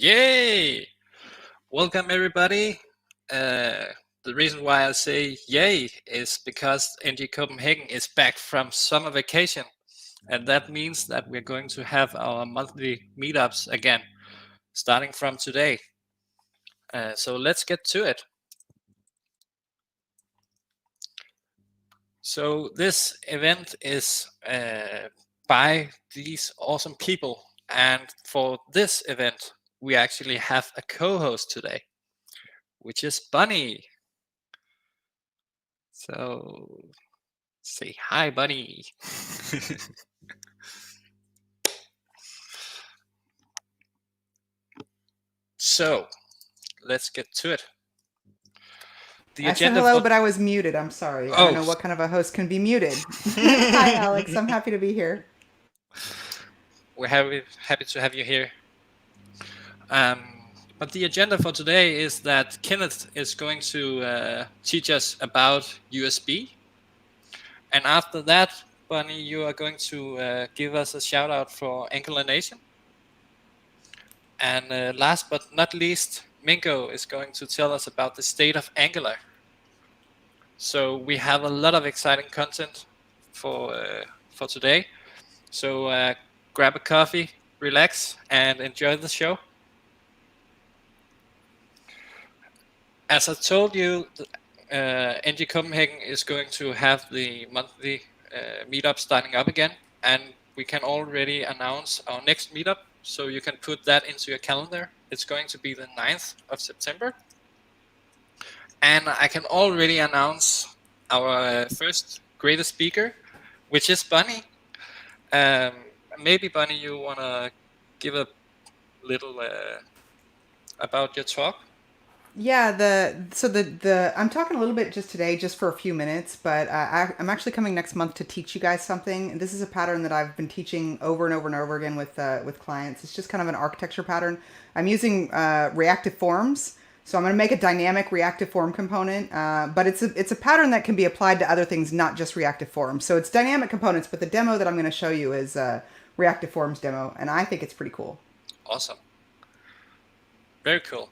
Yay! Welcome everybody. The reason why I say yay is because ngCopenhagen is back from summer vacation, and that means that we're going to have our monthly meetups again, starting from today. So let's get to it. So this event is by these awesome people, and for this event we actually have a co-host today, which is Bunny. So say hi, Bunny. So let's get to it. I said hello, but I was muted. I'm sorry. I don't know what kind of a host can be muted. Hi, Alex. I'm happy to be here. We're happy to have you here. But the agenda for today is that Kenneth is going to teach us about USB. And after that, Bunny, you are going to give us a shout out for Angular Nation. And last but not least, Minko is going to tell us about the state of Angular. So we have a lot of exciting content for today. So grab a coffee, relax, and enjoy the show. As I told you, ngCopenhagen is going to have the monthly meetup starting up again, and we can already announce our next meetup, so you can put that into your calendar. It's going to be the 9th of September. And I can already announce our first greatest speaker, which is Bunny. Maybe, Bunny, you want to give a little about your talk? Yeah, I'm talking a little bit just today, just for a few minutes, but I'm actually coming next month to teach you guys something. And this is a pattern that I've been teaching over and over and over again with clients. It's just kind of an architecture pattern. I'm using reactive forms. So I'm going to make a dynamic reactive form component, but it's a pattern that can be applied to other things, not just reactive forms. So it's dynamic components, but the demo that I'm going to show you is reactive forms demo, and I think it's pretty cool. Awesome. Very cool.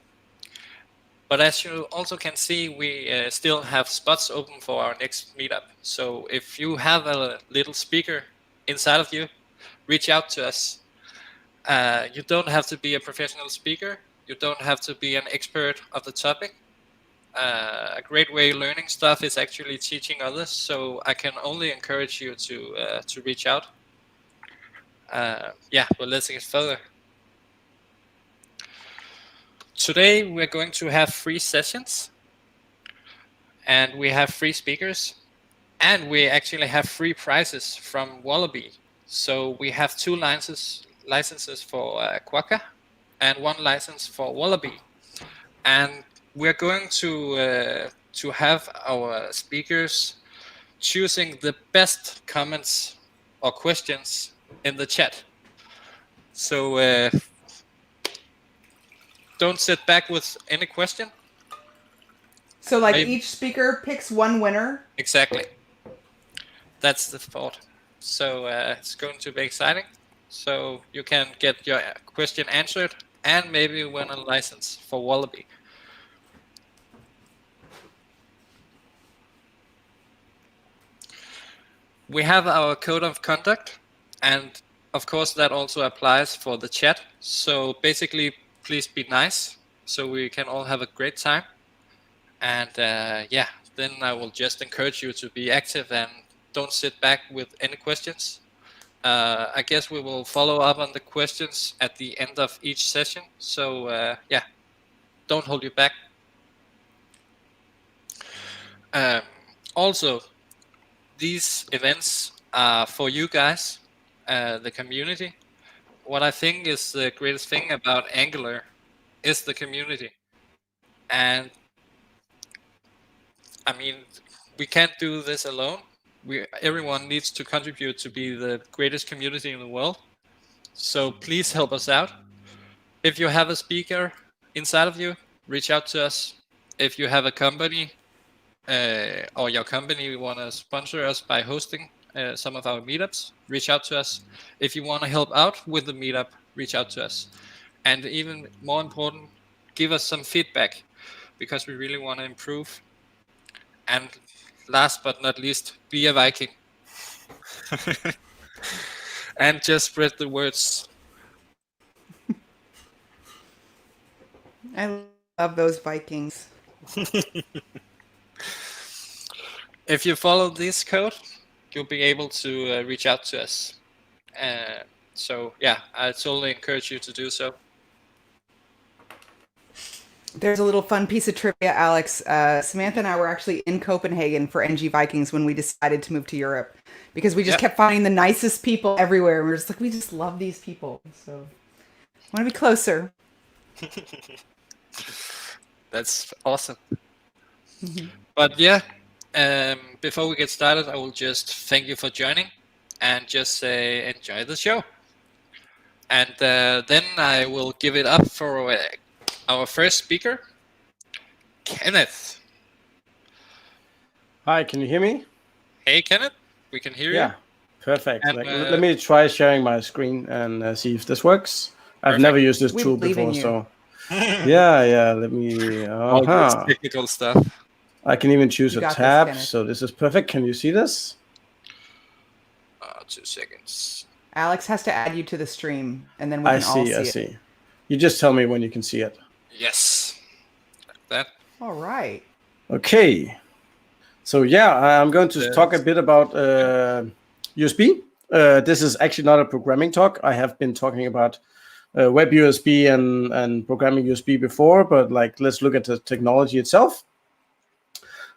But as you also can see, we still have spots open for our next meetup. So if you have a little speaker inside of you, reach out to us. You don't have to be a professional speaker. You don't have to be an expert of the topic. A great way of learning stuff is actually teaching others. So I can only encourage you to reach out. Yeah, but let's get further. Today we're going to have 3 sessions, and we have 3 speakers, and we actually have 3 prizes from Wallaby. So we have 2 licenses for Quokka and 1 license for Wallaby, and we're going to have our speakers choosing the best comments or questions in the chat. So don't sit back with any question. So like each speaker picks 1 winner? Exactly. That's the thought. So it's going to be exciting. So you can get your question answered and maybe win a license for Wallaby. We have our code of conduct, and of course that also applies for the chat. So basically, please be nice so we can all have a great time. And yeah, then I will just encourage you to be active and don't sit back with any questions. I guess we will follow up on the questions at the end of each session. So yeah, don't hold you back. Also, these events are for you guys, the community. What I think is the greatest thing about Angular is the community. And I mean, we can't do this alone. Everyone needs to contribute to be the greatest community in the world. So please help us out. If you have a speaker inside of you, reach out to us. If you have a company or your company want to sponsor us by hosting some of our meetups, reach out to us. If you want to help out with the meetup, reach out to us. and even more important, give us some feedback, because we really want to improve. And last but not least, be a Viking. And just spread the words. I love those Vikings. If you follow this code, you'll be able to reach out to us. So yeah, I totally encourage you to do so. There's a little fun piece of trivia, Alex. Samantha and I were actually in Copenhagen for NG Vikings when we decided to move to Europe, because we just kept finding the nicest people everywhere. We were just like, we just love these people. So I want to be closer. That's awesome. But yeah, before we get started, I will just thank you for joining and just say enjoy the show. And then I will give it up for our first speaker, Kenneth. Hi, can you hear me? Hey, Kenneth, we can hear you. Yeah, perfect. And, Let me try sharing my screen and see if this works. I've never used this tool before, so yeah. Let me. All this technical stuff. I can even choose a tab, so this is perfect. Can you see this? 2 seconds. Alex has to add you to the stream, and then we can all see it. I see. You just tell me when you can see it. Yes. Like that. All right. Okay. So yeah, I'm going to talk a bit about USB. This is actually not a programming talk. I have been talking about web USB and programming USB before, but like, let's look at the technology itself.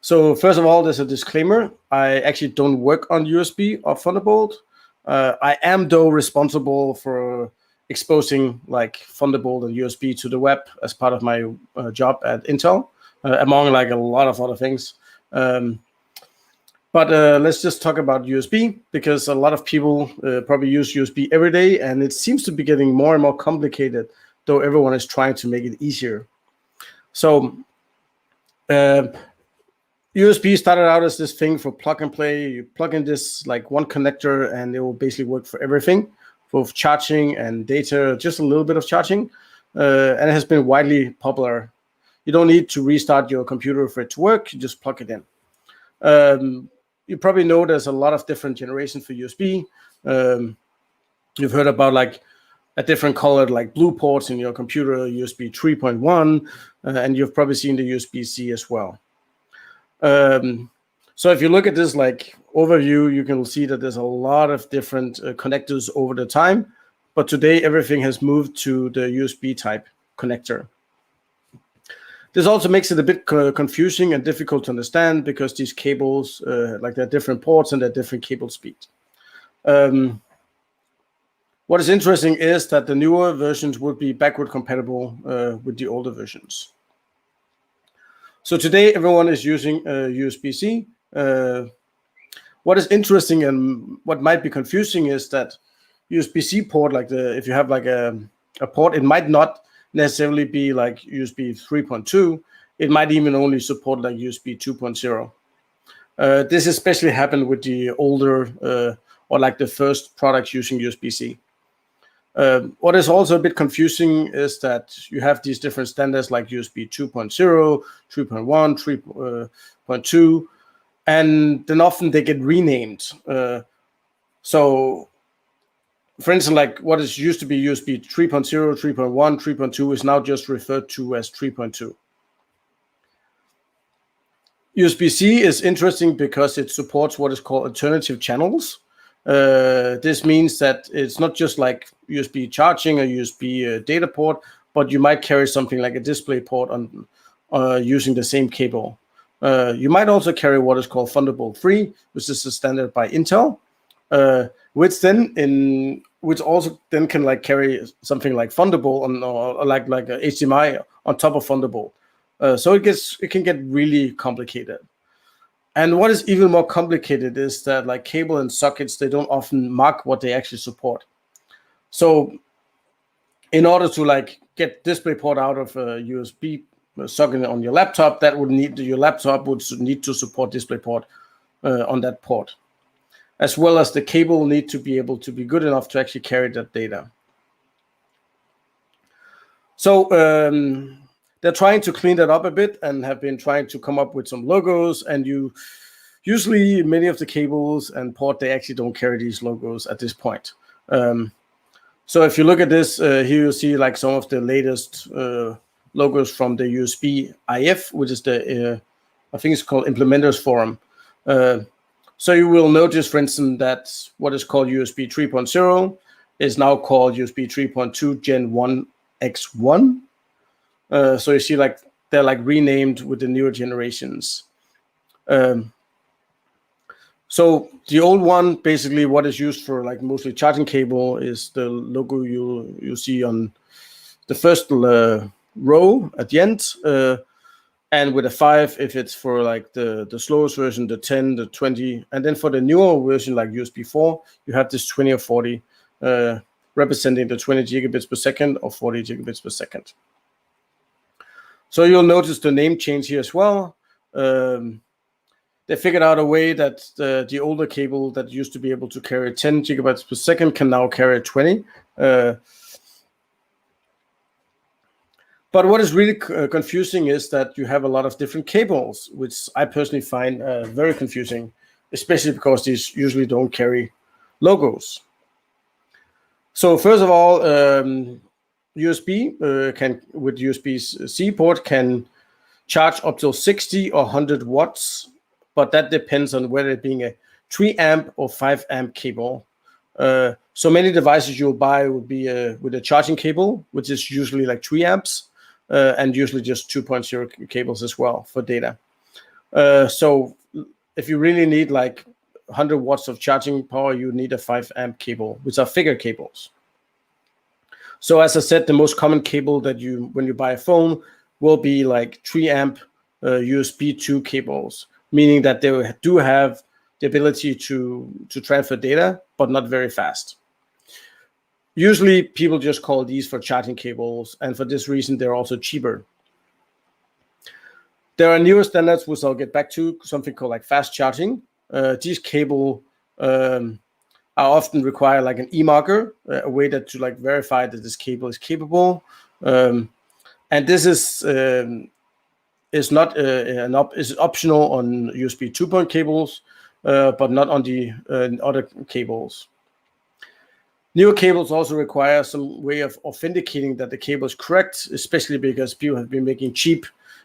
So first of all, there's a disclaimer. I actually don't work on USB or Thunderbolt. I am though responsible for exposing like Thunderbolt and USB to the web as part of my job at Intel, among like a lot of other things. But let's just talk about USB, because a lot of people probably use USB every day, and it seems to be getting more and more complicated, though everyone is trying to make it easier. So USB started out as this thing for plug and play. You plug in this like one connector and it will basically work for everything, both charging and data, just a little bit of charging. And it has been widely popular. You don't need to restart your computer for it to work. You just plug it in. You probably know there's a lot of different generations for USB. You've heard about like a different colored like blue ports in your computer, USB 3.1, and you've probably seen the USB-C as well. So if you look at this like overview, you can see that there's a lot of different connectors over the time, but today everything has moved to the USB type connector. This also makes it a bit confusing and difficult to understand, because these cables, like they're different ports and they're different cable speed. What is interesting is that the newer versions would be backward compatible with the older versions. So today everyone is using USB-C. What is interesting and what might be confusing is that USB-C port, like if you have like a port, it might not necessarily be like USB 3.2. It might even only support like USB 2.0. This especially happened with the older or like the first products using USB-C. What is also a bit confusing is that you have these different standards like USB 2.0, 3.1, 3.2, and then often they get renamed. So, for instance, like what is used to be USB 3.0, 3.1, 3.2 is now just referred to as 3.2. USB-C is interesting because it supports what is called alternative channels. This means that it's not just like USB charging or USB data port, but you might carry something like a display port on using the same cable. You might also carry what is called Thunderbolt 3, which is a standard by Intel, which also then can like carry something like Thunderbolt or like a HDMI on top of Thunderbolt. So it can get really complicated. And what is even more complicated is that like cable and sockets, they don't often mark what they actually support. So in order to like get DisplayPort out of a USB socket on your laptop, your laptop would need to support DisplayPort on that port, as well as the cable need to be able to be good enough to actually carry that data. So they're trying to clean that up a bit and have been trying to come up with some logos. And usually many of the cables and port, they actually don't carry these logos at this point. So if you look at this, here you see like some of the latest logos from the USB IF, which is the, I think it's called Implementers Forum. So you will notice, for instance, that what is called USB 3.0 is now called USB 3.2 Gen 1X1. So you see like they're like renamed with the newer generations. So the old one, basically what is used for like mostly charging cable is the logo you'll see on the first row at the end. And with a 5, if it's for like the slowest version, the 10, the 20. And then for the newer version, like USB 4, you have this 20 or 40 representing the 20 gigabits per second or 40 gigabits per second. So you'll notice the name change here as well. They figured out a way that the older cable that used to be able to carry 10 gigabytes per second can now carry 20. But what is really confusing is that you have a lot of different cables, which I personally find very confusing, especially because these usually don't carry logos. So first of all, USB with USB-C port can charge up to 60 or 100 watts, but that depends on whether it being a 3 amp or 5 amp cable. So many devices you'll buy would be with a charging cable, which is usually like 3 amps. And usually just 2.0 cables as well for data. So if you really need like 100 watts of charging power, you need a 5 amp cable, which are figure cables. So as I said, the most common cable that when you buy a phone will be like 3 amp USB 2 cables, meaning that they do have the ability to transfer data, but not very fast. Usually people just call these for charging cables, and for this reason, they're also cheaper. There are newer standards, which I'll get back to, something called like fast charging. These cable are often require like an e-marker, a way to like verify that this cable is capable. And this is not is optional on USB 2.0 cables, but not on the other cables. Newer cables also require some way of authenticating that the cable is correct, especially because people have been making cheap,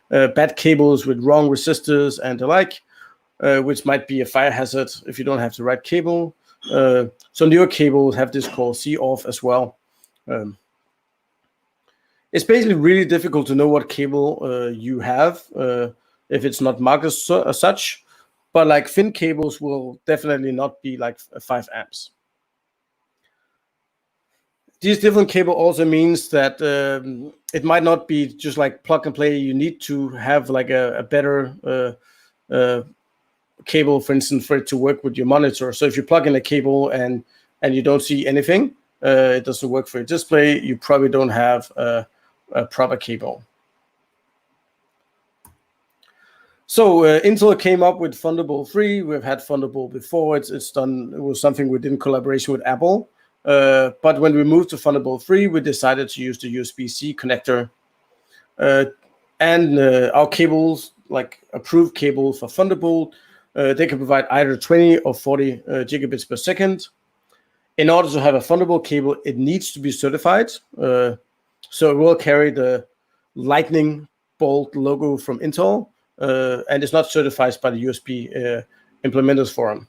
bad cables with wrong resistors and the like, which might be a fire hazard if you don't have the right cable. So newer cables have this called C-off as well. It's basically really difficult to know what cable you have if it's not marked as such, but like thin cables will definitely not be like 5 amps. These different cable also means that it might not be just like plug and play. You need to have like a better cable, for instance, for it to work with your monitor. So if you plug in a cable and you don't see anything, it doesn't work for your display, you probably don't have a proper cable. So Intel came up with Thunderbolt 3. We've had Thunderbolt before. It was something we did in collaboration with Apple. But when we moved to Thunderbolt 3, we decided to use the USB-C connector. And our cables, like approved cables for Thunderbolt, they can provide either 20 or 40 gigabits per second. In order to have a Thunderbolt cable, it needs to be certified. So it will carry the Lightning Bolt logo from Intel, and it's not certified by the USB Implementers Forum.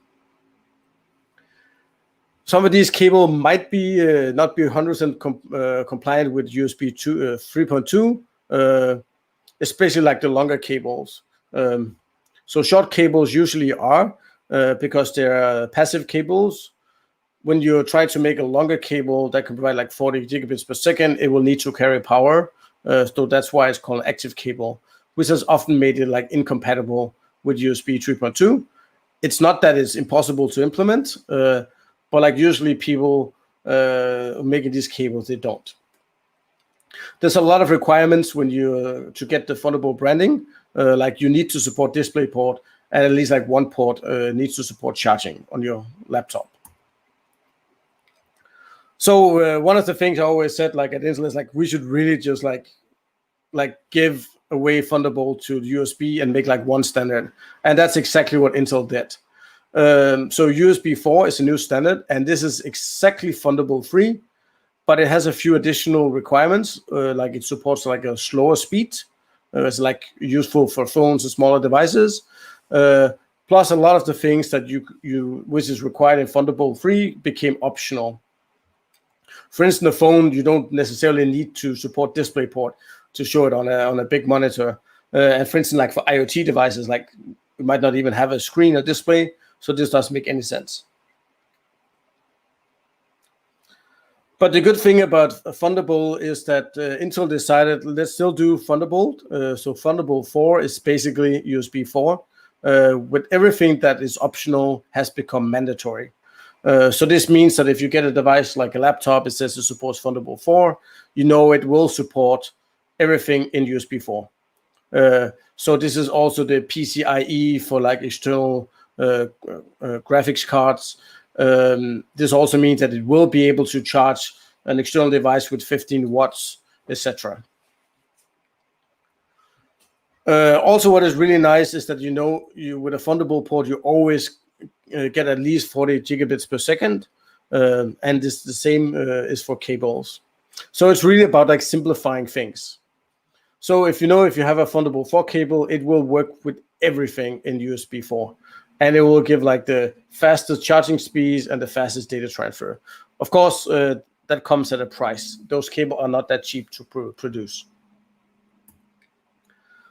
Some of these cables might be not be 100% compliant with USB 3.2, especially like the longer cables. So short cables usually are because they're passive cables. When you try to make a longer cable that can provide like 40 gigabits per second, it will need to carry power. So that's why it's called an active cable, which has often made it like incompatible with USB 3.2. It's not that it's impossible to implement, but like usually people making these cables, they don't. There's a lot of requirements when you to get the Thunderbolt branding. Like you need to support DisplayPort, and at least like one port needs to support charging on your laptop. So one of the things I always said, like at Intel, is like we should really just like give away Thunderbolt to USB and make like one standard, and that's exactly what Intel did. So USB 4 is a new standard, and this is exactly Thunderbolt 3, but it has a few additional requirements, like it supports like a slower speed. It's like useful for phones and smaller devices. Plus, a lot of the things that which is required in Thunderbolt 3 became optional. For instance, a phone, you don't necessarily need to support DisplayPort to show it on a big monitor. And for instance, like for IoT devices, like we might not even have a screen or display, so this doesn't make any sense. But the good thing about Thunderbolt is that Intel decided, let's still do Thunderbolt. So Thunderbolt 4 is basically USB 4, with everything that is optional has become mandatory. So this means that if you get a device like a laptop, it says it supports Thunderbolt 4, you know it will support everything in USB 4. So this is also the PCIe for like external graphics cards. This also means that it will be able to charge an external device with 15 watts, etc. Also, what is really nice is that you with a Thunderbolt port, you always get at least 40 gigabits per second, and the same is for cables. So it's really about like simplifying things. So if you have a Thunderbolt 4 cable, it will work with everything in USB 4, and it will give like the fastest charging speeds and the fastest data transfer. Of course, that comes at a price. Those cables are not that cheap to produce.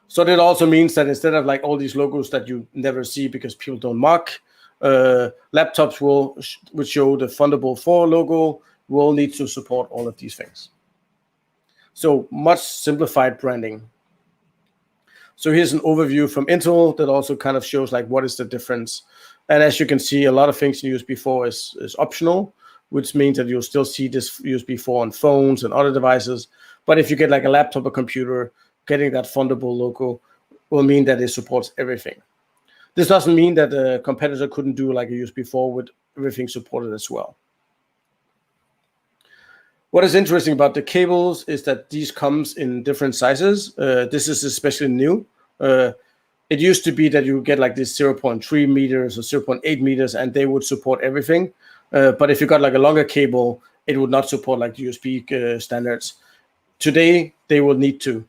So that also means that instead of like all these logos that you never see because people don't mark, laptops will show the Thunderbolt 4 logo, will need to support all of these things. So much simplified branding. So here's an overview from Intel that also kind of shows like what is the difference. And as you can see, a lot of things in USB 4 is optional, which means that you'll still see this USB 4 on phones and other devices. But if you get like a laptop or computer, getting that Thunderbolt logo will mean that it supports everything. This doesn't mean that a competitor couldn't do like a USB 4 with everything supported as well. What is interesting about the cables is that these comes in different sizes. This is especially new. It used to be that you get like this 0.3 meters or 0.8 meters, and they would support everything. But if you got like a longer cable, it would not support like USB standards. Today, they will need to.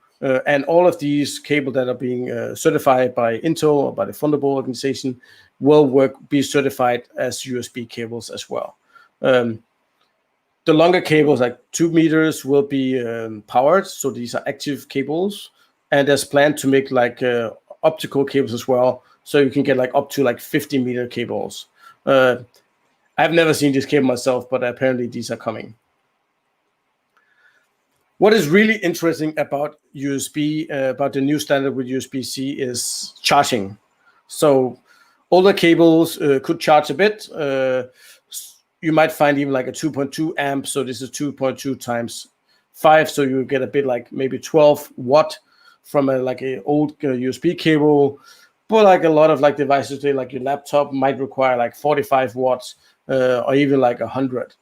And all of these cables that are being certified by Intel or by the Thunderbolt organization will be certified as USB cables as well. The longer cables, like 2 meters, will be powered. So these are active cables. And there's planned to make like optical cables as well. So you can get like up to like 50-meter cables. I've never seen this cable myself, but apparently these are coming. What is really interesting about USB, about the new standard with USB-C, is charging. So older cables could charge a bit. You might find even like a 2.2 amp. So this is 2.2 times 5. So you get a bit like maybe 12 watt from like an old USB cable. But like a lot of like devices today, like your laptop might require like 45 watts or even like 100.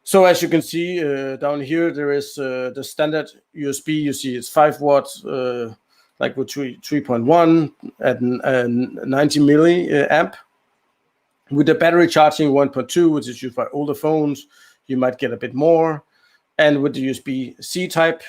So as you can see down here, there is the standard USB. You see it's 5 watts, like with 3.1 at 90 milliamp. With the battery charging 1.2, which is used by older phones, you might get a bit more. And with the USB-C type,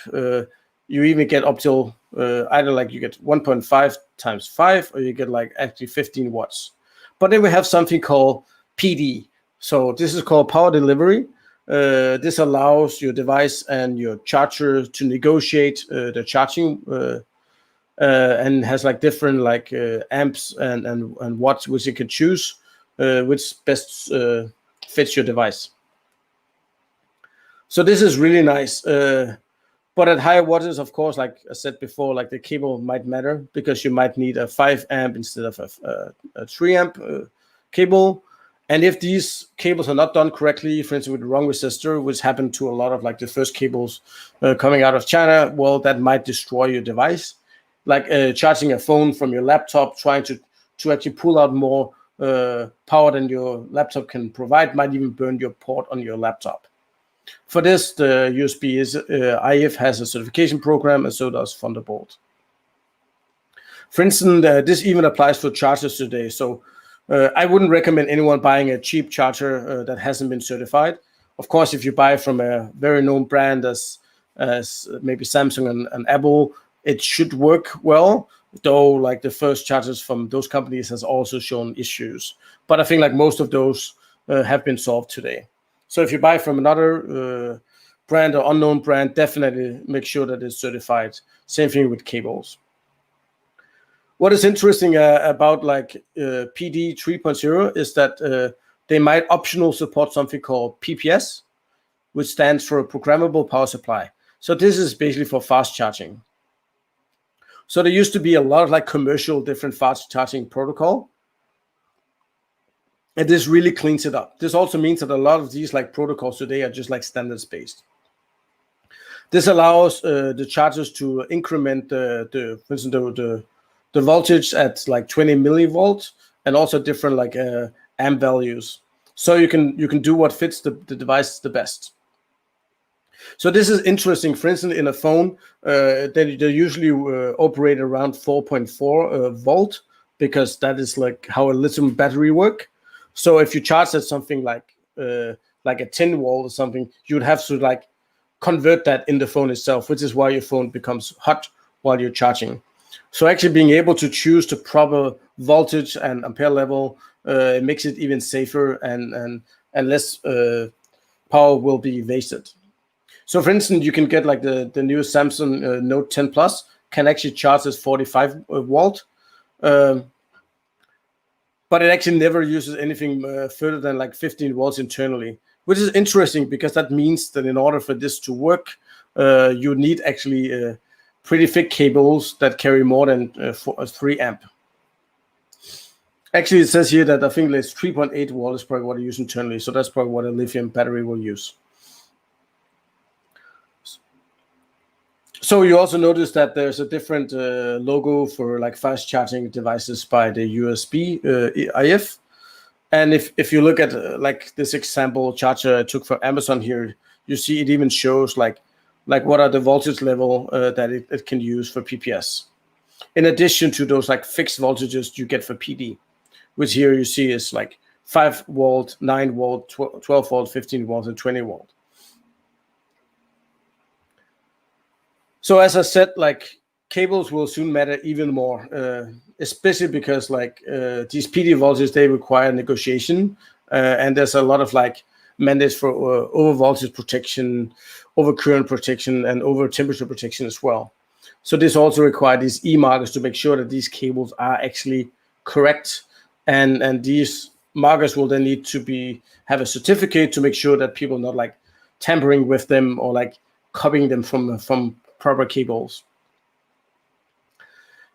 you even get up till either like you get 1.5 times 5, or you get like actually 15 watts. But then we have something called PD. So this is called power delivery. This allows your device and your charger to negotiate the charging and has like different like amps and watts which you can choose, which best fits your device. So this is really nice. But at higher wattage, of course, like I said before, like the cable might matter because you might need a 5 amp instead of a 3 amp cable. And if these cables are not done correctly, for instance, with the wrong resistor, which happened to a lot of like the first cables coming out of China, well, that might destroy your device. Like charging a phone from your laptop, trying to actually pull out more power than your laptop can provide, might even burn your port on your laptop. For this, the USB IF has a certification program, and so does Thunderbolt. For instance, this even applies for chargers today. So I wouldn't recommend anyone buying a cheap charger that hasn't been certified. Of course, if you buy from a very known brand as maybe Samsung and Apple, it should work well, though like the first chargers from those companies has also shown issues. But I think like most of those have been solved today. So if you buy from another brand or unknown brand, definitely make sure that it's certified. Same thing with cables. What is interesting about like PD 3.0 is that they might optional support something called PPS, which stands for Programmable Power Supply. So this is basically for fast charging. So there used to be a lot of like commercial different fast charging protocol. And this really cleans it up. This also means that a lot of these like protocols today are just like standards based. This allows the chargers to increment for instance, the voltage at like 20 millivolts and also different like amp values. So you can do what fits the device the best. So this is interesting. For instance, in a phone, they usually operate around 4.4 volt because that is like how a lithium battery work. So if you charge at something like a 10 volt or something, you would have to like convert that in the phone itself, which is why your phone becomes hot while you're charging. So actually being able to choose the proper voltage and ampere level makes it even safer and less power will be wasted. So for instance, you can get like the new Samsung Note 10 Plus can actually charge as 45 volt, but it actually never uses anything further than like 15 volts internally, which is interesting because that means that in order for this to work, you need actually pretty thick cables that carry more than 3 amp. Actually, it says here that I think it's 3.8 volt is probably what I use internally, so that's probably what a lithium battery will use. So you also notice that there's a different logo for like fast charging devices by the USB IF. And if you look at like this example charger I took for Amazon here, you see it even shows like what are the voltage level that it can use for PPS. In addition to those like fixed voltages you get for PD, which here you see is like 5 volt, 9 volt, 12 volt, 15 volt, and 20 volt. So as I said, like cables will soon matter even more, especially because like these PD voltages, they require negotiation, and there's a lot of like mandates for over voltage protection, over current protection, and over temperature protection as well. So this also requires these E-markers to make sure that these cables are actually correct, and these markers will then need to have a certificate to make sure that people are not like tampering with them or like copying them from proper cables.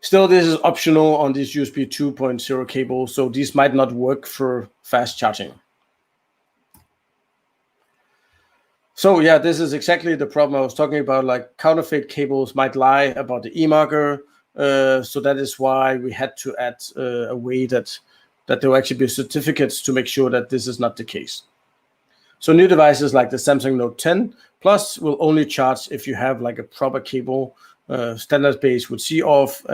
Still, this is optional on these USB 2.0 cables, so these might not work for fast charging. So yeah, this is exactly the problem I was talking about. Like counterfeit cables might lie about the E-marker, so that is why we had to add a way that there will actually be certificates to make sure that this is not the case. So new devices like the Samsung Note 10 Plus will only charge if you have like a proper cable, standard base with C off.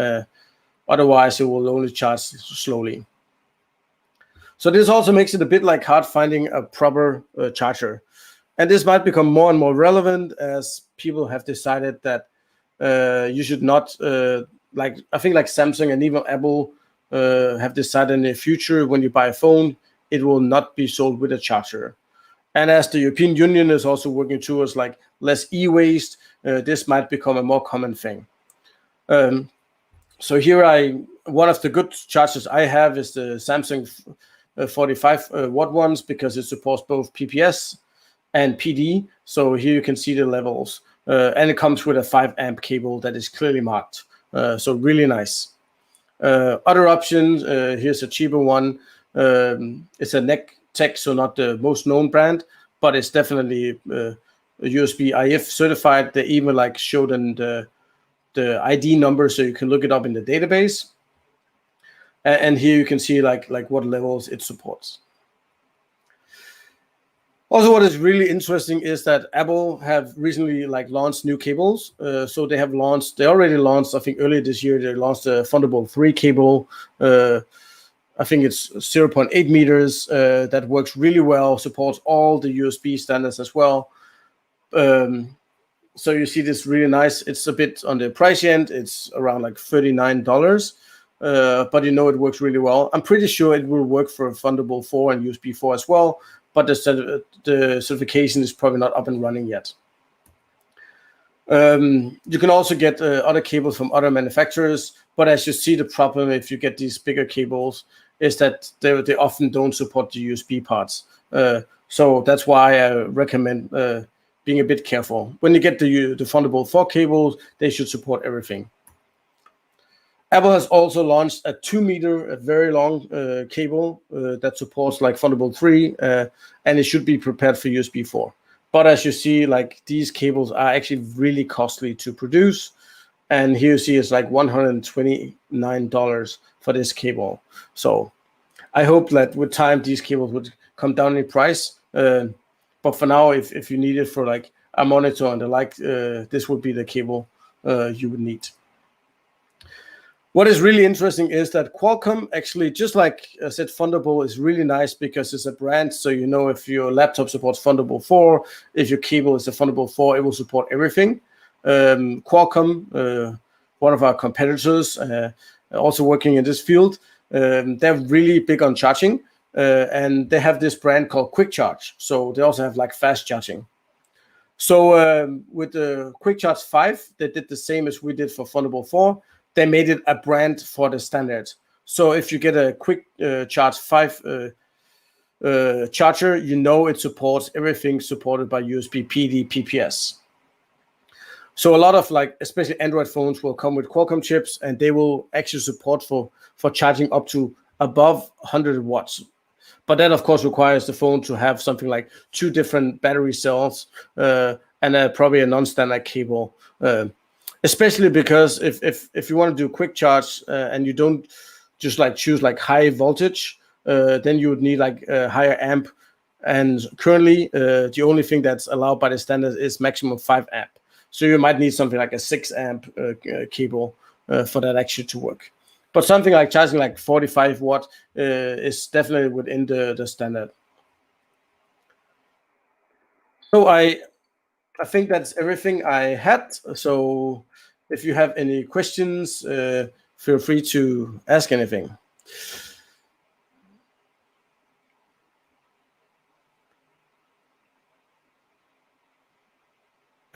Otherwise, it will only charge slowly. So this also makes it a bit like hard finding a proper charger. And this might become more and more relevant as people have decided that you should not, I think like Samsung and even Apple have decided in the future when you buy a phone, it will not be sold with a charger. And as the European Union is also working towards like less e-waste, this might become a more common thing. So here one of the good chargers I have is the Samsung 45 watt ones because it supports both PPS and PD. So here you can see the levels, and it comes with a 5 amp cable that is clearly marked. So really nice. Other options, here's a cheaper one. It's a neck tech, so not the most known brand, but it's definitely USB IF certified. They even like showed in the ID number so you can look it up in the database. And here you can see like what levels it supports. Also, what is really interesting is that Apple have recently launched new cables. So they already launched, I think earlier this year, they launched a Thunderbolt 3 cable. I think it's 0.8 meters that works really well, supports all the USB standards as well. So you see this really nice. It's a bit on the price end. It's around like $39, but it works really well. I'm pretty sure it will work for Thunderbolt 4 and USB 4 as well, but the certification is probably not up and running yet. You can also get other cables from other manufacturers, but as you see, the problem if you get these bigger cables is that they often don't support the USB parts. So that's why I recommend being a bit careful. When you get the Thunderbolt 4 cables, they should support everything. Apple has also launched a 2-meter, a very long cable that supports like Thunderbolt 3, and it should be prepared for USB 4. But as you see, like these cables are actually really costly to produce. And here you see it's like $129 for this cable. So I hope that with time, these cables would come down in price. But for now, if you need it for like a monitor and the like, this would be the cable you would need. What is really interesting is that Qualcomm actually, just like I said, Thunderbolt is really nice because it's a brand. So if your laptop supports Thunderbolt 4, if your cable is a Thunderbolt 4, it will support everything. Qualcomm, one of our competitors, also working in this field, they're really big on charging. And they have this brand called Quick Charge. So they also have like fast charging. So with the Quick Charge 5, they did the same as we did for Thunderbolt 4. They made it a brand for the standard. So if you get a Quick Charge 5 charger, it supports everything supported by USB, PD, PPS. So a lot of especially Android phones will come with Qualcomm chips, and they will actually support for charging up to above 100 watts. But that, of course, requires the phone to have something like 2 different battery cells and probably a non-standard cable. Especially because if you want to do quick charge and you don't just choose high voltage, then you would need a higher amp. And currently, the only thing that's allowed by the standard is maximum 5 amp. So you might need something like a 6 amp cable for that actually to work. But something like charging 45 watt is definitely within the standard. So I think that's everything I had. So if you have any questions, feel free to ask anything.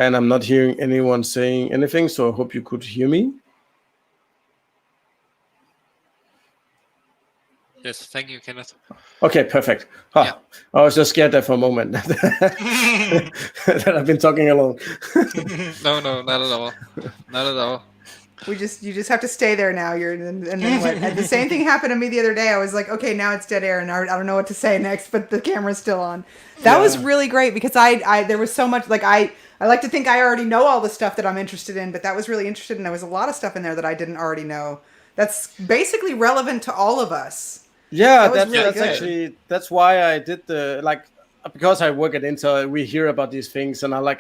And I'm not hearing anyone saying anything, so I hope you could hear me. Yes, thank you, Kenneth. Okay, perfect. Yeah. I was just scared there for a moment that I've been talking alone. No, not at all. Not at all. You just have to stay there now. And then what? And the same thing happened to me the other day. I was like, okay, now it's dead air, and I don't know what to say next, but the camera's still on. That was really great because I there was so much I like to think I already know all the stuff that I'm interested in, but that was really interesting. And there was a lot of stuff in there that I didn't already know. That's basically relevant to all of us. Yeah, that's why I did because I work at Intel, we hear about these things, and I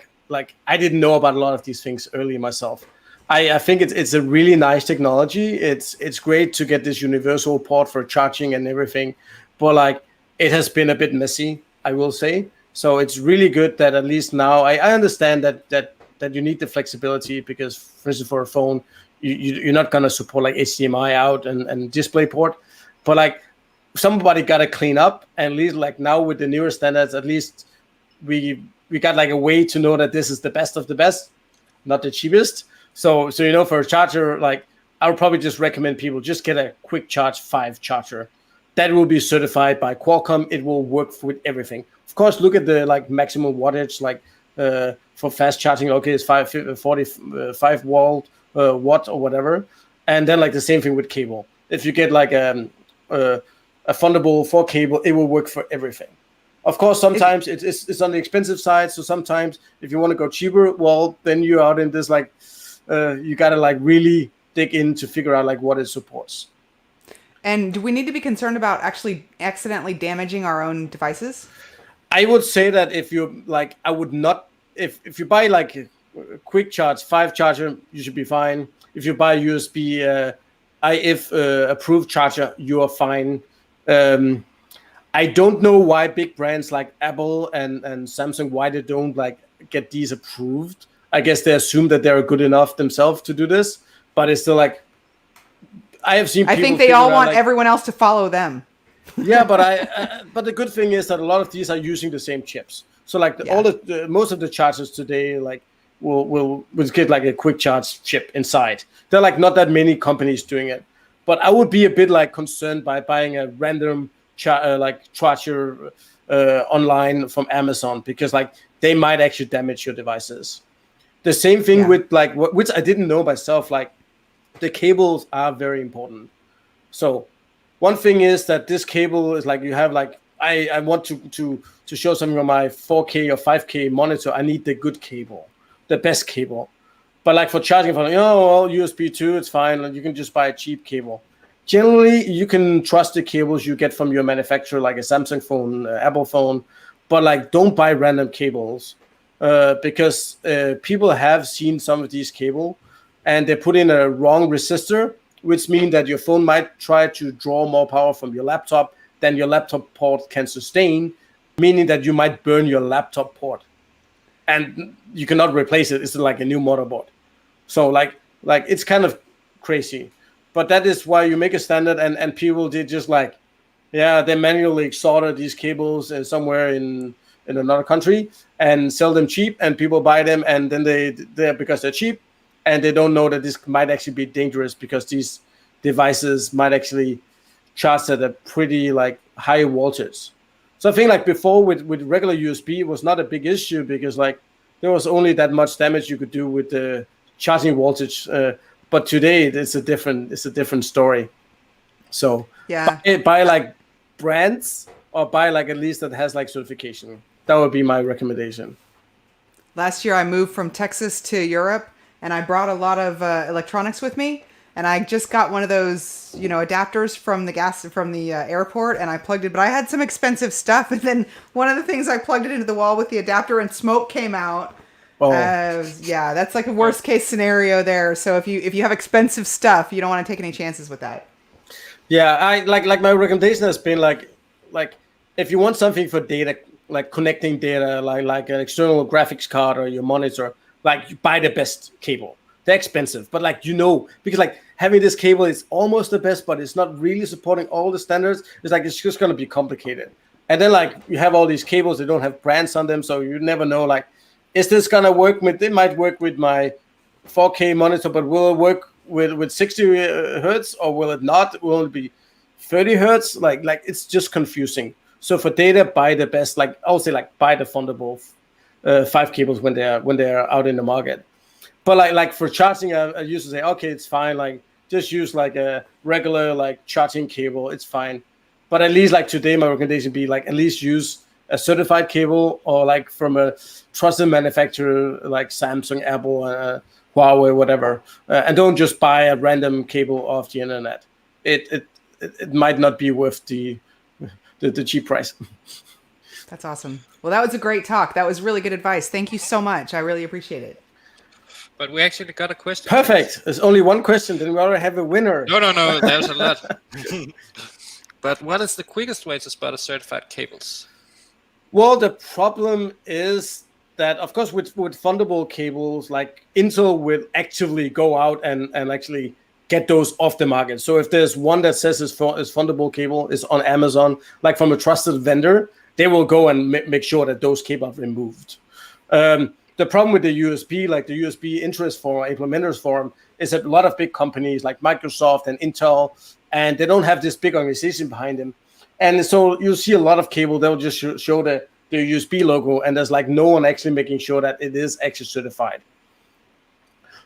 I didn't know about a lot of these things early myself. I think it's a really nice technology. It's great to get this universal port for charging and everything, but it has been a bit messy, I will say. So it's really good that at least now I understand that you need the flexibility because, for instance, for a phone, you're not gonna support HDMI out and DisplayPort, but somebody got to clean up. And at least now with the newer standards, at least we got a way to know that this is the best of the best, not the cheapest. So for a charger, I would probably just recommend people just get a Quick Charge 5 charger. That will be certified by Qualcomm. It will work with everything. Of course, look at the maximum wattage, for fast charging. Okay, it's 45 watt or whatever. And then the same thing with cable. If you get a Thunderbolt 4 cable, it will work for everything. Of course, sometimes it's on the expensive side. So sometimes if you want to go cheaper, well, then you're out in this you got to really dig in to figure out what it supports. And do we need to be concerned about actually accidentally damaging our own devices? I would say that if you like, I would not. If you buy like a quick charge 5 charger, you should be fine. If you buy USB IF approved charger, you are fine. I don't know why big brands like Apple and Samsung, why they don't like get these approved. I guess they assume that they're good enough themselves to do this, but it's still like, I have seen. I think they all want everyone else to follow them. Yeah, but but the good thing is that a lot of these are using the same chips. So like most of the chargers today like will get like a quick charge chip inside. There are like not that many companies doing it, but I would be a bit like concerned by buying a random charger online from Amazon, because like they might actually damage your devices. The same thing with like which I didn't know myself, like the cables are very important. So one thing is that this cable is like, you have like, I want to show something on my 4K or 5K monitor, I need the good cable, the best cable. But like for charging, USB 2, it's fine, and you can just buy a cheap cable. Generally, you can trust the cables you get from your manufacturer, like a Samsung phone, Apple phone, but like don't buy random cables, because people have seen some of these cables and they put in a wrong resistor, which means that your phone might try to draw more power from your laptop than your laptop port can sustain, meaning that you might burn your laptop port. And you cannot replace it. It's like a new motherboard. So like it's kind of crazy. But that is why you make a standard, and people did just like, they manually solder these cables somewhere in another country and sell them cheap, and people buy them, and then they're because they're cheap, and they don't know that this might actually be dangerous, because these devices might actually charge at a pretty like high voltage. So I think like before with regular USB, it was not a big issue, because like there was only that much damage you could do with the charging voltage. But today it's a different story. So buy like brands, or buy like at least that has like certification. That would be my recommendation. Last year I moved from Texas to Europe, and I brought a lot of electronics with me, and I just got one of those, adapters from the airport, and I plugged it. But I had some expensive stuff, and then one of the things, I plugged it into the wall with the adapter, and smoke came out. Oh. That's like a worst case scenario there. So if you have expensive stuff, you don't want to take any chances with that. Yeah, I like my recommendation has been like if you want something for data, like connecting data, like an external graphics card or your monitor, like you buy the best cable. They're expensive, but like because like having this cable is almost the best, but it's not really supporting all the standards. It's like it's just gonna be complicated. And then like you have all these cables, they don't have brands on them, so you never know like, is this gonna work with? It might work with my 4K monitor, but will it work with 60 hertz, or will it not? Will it be 30 hertz? Like it's just confusing. So for data, buy the best. Like I would say, like buy the Thunderbolt 5 cables when they're out in the market. But like for charging, I used to say, okay, it's fine. Like just use like a regular like charging cable. It's fine. But at least like today, my recommendation would be like at least use a certified cable, or like from a trusted manufacturer like Samsung, Apple, Huawei, whatever, and don't just buy a random cable off the internet. It might not be worth the cheap price. That's awesome. Well, that was a great talk. That was really good advice. Thank you so much. I really appreciate it. But we actually got a question. Perfect. There's only one question. Then we already have a winner. No. There's a lot. But what is the quickest way to spot a certified cables? Well, the problem is that, of course, with Thunderbolt cables, like Intel will actively go out and actually get those off the market. So if there's one that says is Thunderbolt cable is on Amazon, like from a trusted vendor, they will go and make sure that those cables are removed. The problem with the USB, like the USB interest forum, implementers forum, is that a lot of big companies like Microsoft and Intel, and they don't have this big organization behind them. And so you'll see a lot of cable, they'll just show the USB logo, and there's like no one actually making sure that it is actually certified.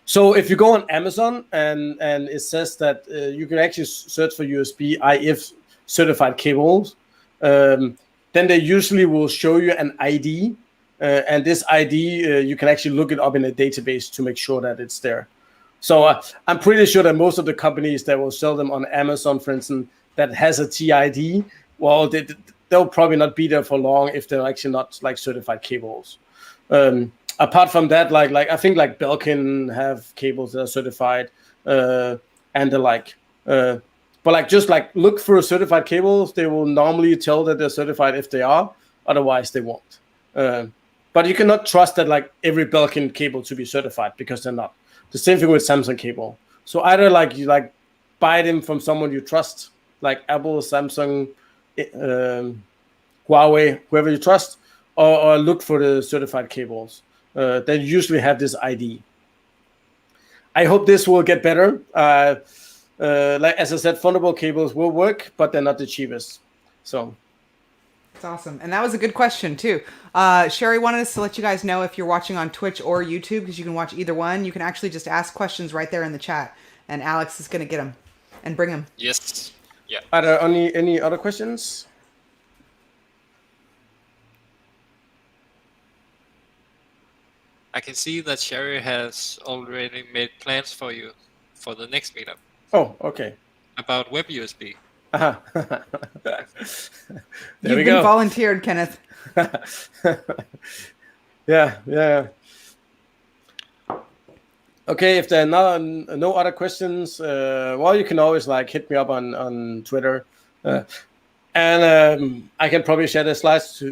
So if you go on Amazon and it says that you can actually search for USB IF certified cables, then they usually will show you an ID. And this ID, you can actually look it up in a database to make sure that it's there. So I'm pretty sure that most of the companies that will sell them on Amazon, for instance, that has a TID, well, they'll probably not be there for long if they're actually not like certified cables. Apart from that, like I think like Belkin have cables that are certified, and the like. But like just like look for certified cables. They will normally tell that they're certified if they are. Otherwise, they won't. But you cannot trust that like every Belkin cable to be certified because they're not. The same thing with Samsung cable. So either like you like buy them from someone you trust, like Apple, Samsung, Huawei, whoever you trust, or look for the certified cables. They usually have this ID. I hope this will get better. Like as I said, Thunderbolt cables will work, but they're not the cheapest. So That's awesome. And that was a good question too. Sherry wanted us to let you guys know if you're watching on Twitch or YouTube, because you can watch either one. You can actually just ask questions right there in the chat, and Alex is going to get them and bring them. Yes. Yeah. are there any other questions? I can see that Sherry has already made plans for you for the next meetup Oh, okay. about web USB. There You've we been go. volunteered, Kenneth. Yeah. Okay, if there are no other questions, well, you can always like hit me up on Twitter, and I can probably share the slides.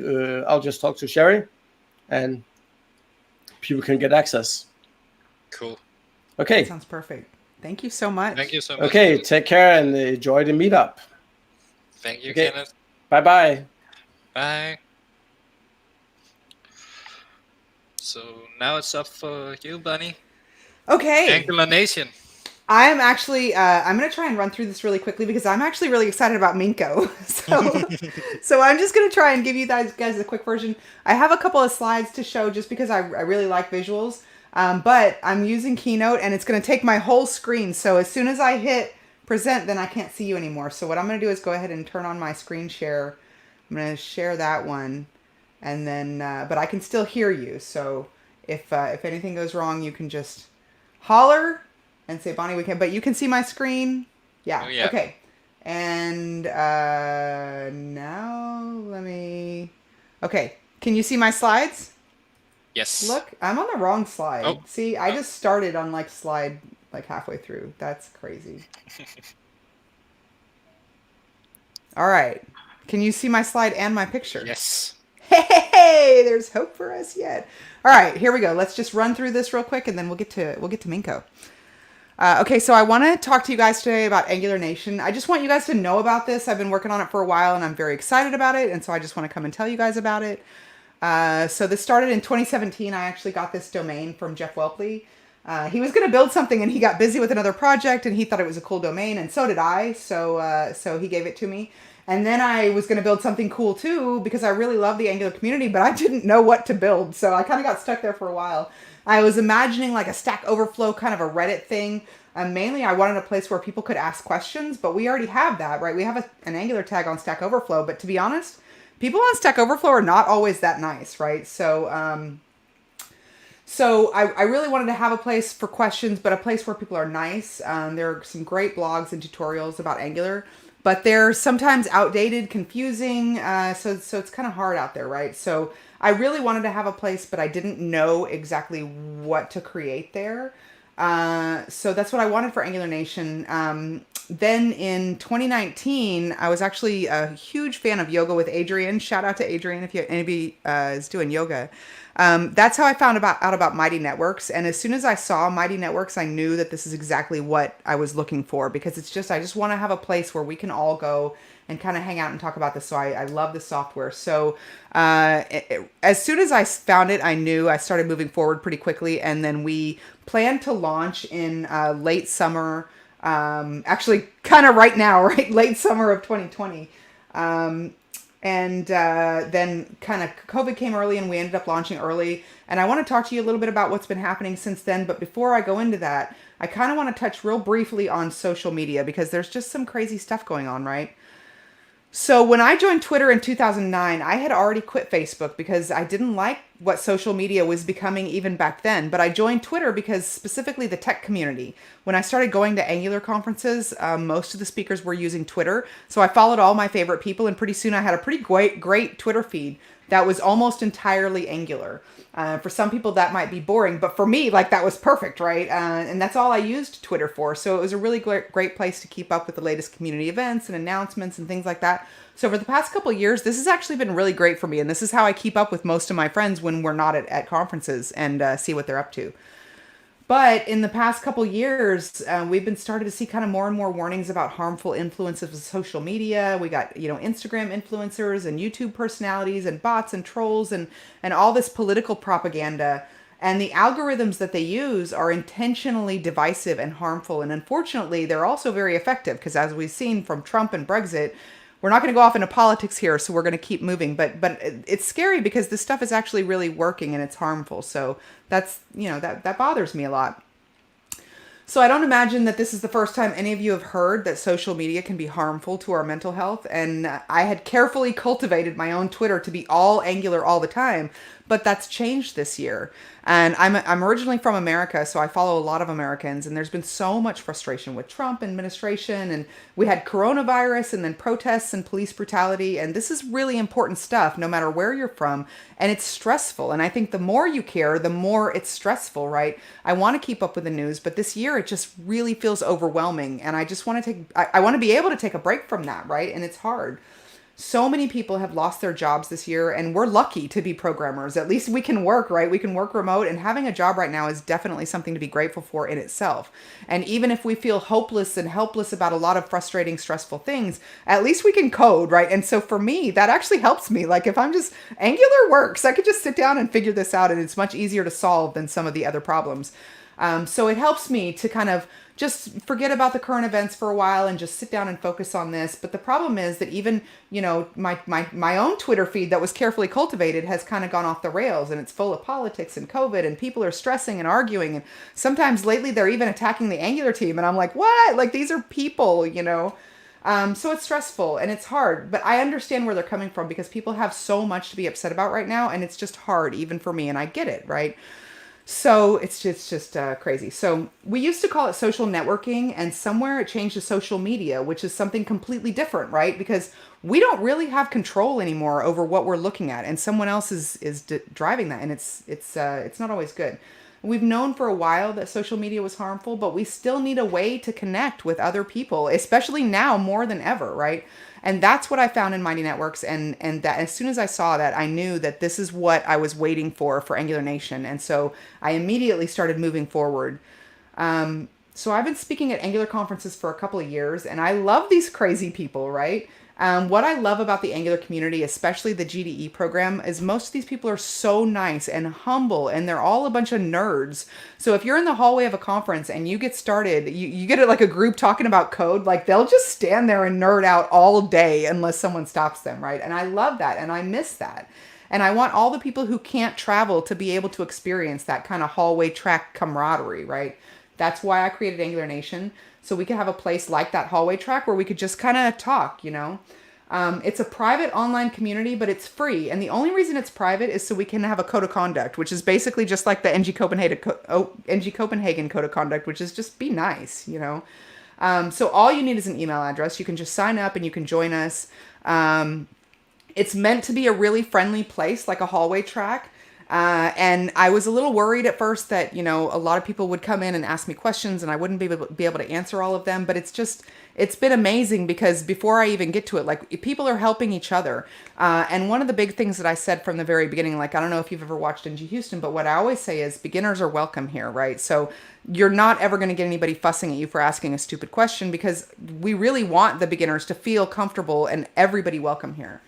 I'll just talk to Sherry, and people can get access. Cool. Okay. Sounds perfect. Thank you so much. Thank you so much. Okay, take care and enjoy the meetup. Thank you, Okay. Kenneth. Bye-bye. Bye. So now it's up for you, Bunny. Okay. Angular Nation. I'm actually, I'm going to try and run through this really quickly because I'm actually really excited about Minko. So I'm just going to try and give you guys a quick version. I have a couple of slides to show just because I really like visuals. But I'm using Keynote and it's going to take my whole screen. So as soon as I hit present, then I can't see you anymore. So what I'm going to do is go ahead and turn on my screen share. I'm going to share that one. And then, but I can still hear you. So if anything goes wrong, you can just holler and say, Bonnie, we can, but you can see my screen. Yeah. Oh, yeah. Okay. And now let me, okay. Can you see my slides? Yes. Look, I'm on the wrong slide. Oh. See, I just started on like slide like halfway through. That's crazy. All right. Can you see my slide and my picture? Yes. Hey, there's hope for us yet. All right, here we go. Let's just run through this real quick and then we'll get to Minko. Okay, so I want to talk to you guys today about Angular Nation. I just want you guys to know about this. I've been working on it for a while and I'm very excited about it. And so I just want to come and tell you guys about it. So this started in 2017. I actually got this domain from Jeff Welpley. He was going to build something and he got busy with another project and he thought it was a cool domain and so did I. So he gave it to me. And then I was going to build something cool too because I really love the Angular community, but I didn't know what to build. So I kind of got stuck there for a while. I was imagining like a Stack Overflow kind of a Reddit thing. Mainly I wanted a place where people could ask questions, but we already have that, right? We have an Angular tag on Stack Overflow, but to be honest, people on Stack Overflow are not always that nice, right? So I really wanted to have a place for questions, but a place where people are nice. There are some great blogs and tutorials about Angular, but they're sometimes outdated, confusing, so it's kind of hard out there, right? So I really wanted to have a place, but I didn't know exactly what to create there. So that's what I wanted for Angular Nation. Then in 2019, I was actually a huge fan of yoga with Adrian. Shout out to Adrian if anybody is doing yoga. That's how I found out about Mighty Networks. And as soon as I saw Mighty Networks, I knew that this is exactly what I was looking for because I just want to have a place where we can all go and kind of hang out and talk about this. So I love the software. So as soon as I found it, I knew I started moving forward pretty quickly. And then we planned to launch in late summer, actually kind of right now, right? Late summer of 2020. And then kind of COVID came early and we ended up launching early. And I want to talk to you a little bit about what's been happening since then. But before I go into that, I kind of want to touch real briefly on social media because there's just some crazy stuff going on, right? So when I joined Twitter in 2009, I had already quit Facebook because I didn't like what social media was becoming even back then. But I joined Twitter because specifically the tech community. When I started going to Angular conferences, most of the speakers were using Twitter. So I followed all my favorite people, and pretty soon I had a pretty great Twitter feed that was almost entirely Angular. For some people that might be boring, but for me, like, that was perfect, right? And that's all I used Twitter for. So it was a really great place to keep up with the latest community events and announcements and things like that. So for the past couple of years, this has actually been really great for me. And this is how I keep up with most of my friends when we're not at conferences and see what they're up to. But in the past couple years, we've been starting to see kind of more and more warnings about harmful influences of social media. We got, Instagram influencers and YouTube personalities and bots and trolls and all this political propaganda. And the algorithms that they use are intentionally divisive and harmful. And unfortunately, they're also very effective because, as we've seen from Trump and Brexit, we're not going to go off into politics here, so we're going to keep moving. But it's scary because this stuff is actually really working and it's harmful. So that's, that bothers me a lot. So I don't imagine that this is the first time any of you have heard that social media can be harmful to our mental health. And I had carefully cultivated my own Twitter to be all Angular all the time, but that's changed this year. And I'm originally from America, so I follow a lot of Americans, and there's been so much frustration with Trump administration, and we had coronavirus and then protests and police brutality, and this is really important stuff no matter where you're from, and it's stressful. And I think the more you care, the more it's stressful, right? I want to keep up with the news, but this year it just really feels overwhelming, and I just want to I want to be able to take a break from that, right? And it's hard. So many people have lost their jobs this year, and we're lucky to be programmers. At least we can work, right? We can work remote, and having a job right now is definitely something to be grateful for in itself. And even if we feel hopeless and helpless about a lot of frustrating, stressful things, at least we can code, right? And so for me, that actually helps me. Like, if I'm just, Angular works. I could just sit down and figure this out, and it's much easier to solve than some of the other problems. So it helps me to kind of just forget about the current events for a while and just sit down and focus on this. But the problem is that even, my own Twitter feed that was carefully cultivated has kind of gone off the rails, and it's full of politics and COVID, and people are stressing and arguing. And sometimes lately they're even attacking the Angular team. And I'm like, what? Like, these are people, So it's stressful and it's hard, but I understand where they're coming from because people have so much to be upset about right now. And it's just hard even for me. And I get it, right? So it's just crazy. So we used to call it social networking, and somewhere it changed to social media, which is something completely different, right? Because we don't really have control anymore over what we're looking at, and someone else is driving that, and it's not always good. We've known for a while that social media was harmful, but we still need a way to connect with other people, especially now more than ever, right? And that's what I found in Mighty Networks. And that as soon as I saw that, I knew that this is what I was waiting for Angular Nation. And so I immediately started moving forward. So I've been speaking at Angular conferences for a couple of years, and I love these crazy people, right? What I love about the Angular community, especially the GDE program, is most of these people are so nice and humble, and they're all a bunch of nerds. So if you're in the hallway of a conference and you get started, you get like a group talking about code, like, they'll just stand there and nerd out all day unless someone stops them, right? And I love that, and I miss that. And I want all the people who can't travel to be able to experience that kind of hallway track camaraderie, right? That's why I created Angular Nation. So we could have a place like that hallway track where we could just kind of talk, It's a private online community, but it's free. And the only reason it's private is so we can have a code of conduct, which is basically just like the ngCopenhagen code of conduct, which is just be nice, So all you need is an email address. You can just sign up and you can join us. It's meant to be a really friendly place, like a hallway track. And I was a little worried at first that, a lot of people would come in and ask me questions and I wouldn't be able to answer all of them. But it's been amazing because before I even get to it, like, people are helping each other. And one of the big things that I said from the very beginning, like, I don't know if you've ever watched NG Houston, but what I always say is beginners are welcome here, right? So you're not ever going to get anybody fussing at you for asking a stupid question because we really want the beginners to feel comfortable and everybody welcome here.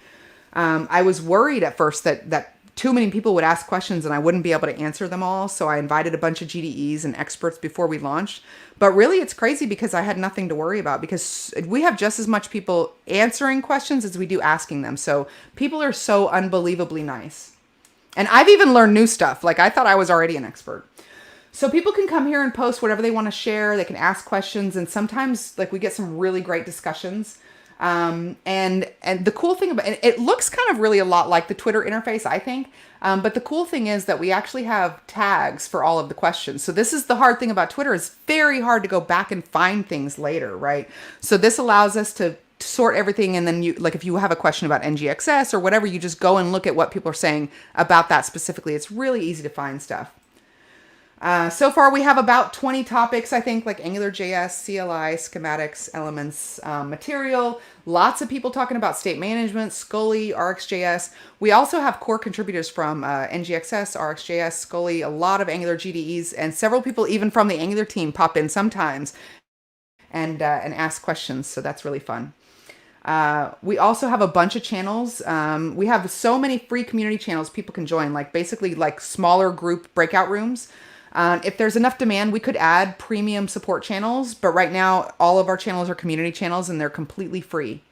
I was worried at first that too many people would ask questions and I wouldn't be able to answer them all. So I invited a bunch of GDEs and experts before we launched. But really, it's crazy because I had nothing to worry about because we have just as much people answering questions as we do asking them. So people are so unbelievably nice. And I've even learned new stuff. Like, I thought I was already an expert. So people can come here and post whatever they want to share. They can ask questions. And sometimes, like, we get some really great discussions. And And the cool thing about it looks kind of really a lot like the Twitter interface, I think. But the cool thing is that we actually have tags for all of the questions. So this is the hard thing about Twitter. It's very hard to go back and find things later, right? So this allows us to sort everything, and then you, like, if you have a question about ngXS or whatever, you just go and look at what people are saying about that specifically. It's really easy to find stuff. So far, we have about 20 topics, I think, like AngularJS, CLI, schematics, elements, material. Lots of people talking about state management, Scully, RxJS. We also have core contributors from ngXS, RxJS, Scully, a lot of Angular GDEs, and several people even from the Angular team pop in sometimes and ask questions. So that's really fun. We also have a bunch of channels. We have so many free community channels people can join, like basically like smaller group breakout rooms. If there's enough demand, we could add premium support channels, but right now all of our channels are community channels and they're completely free.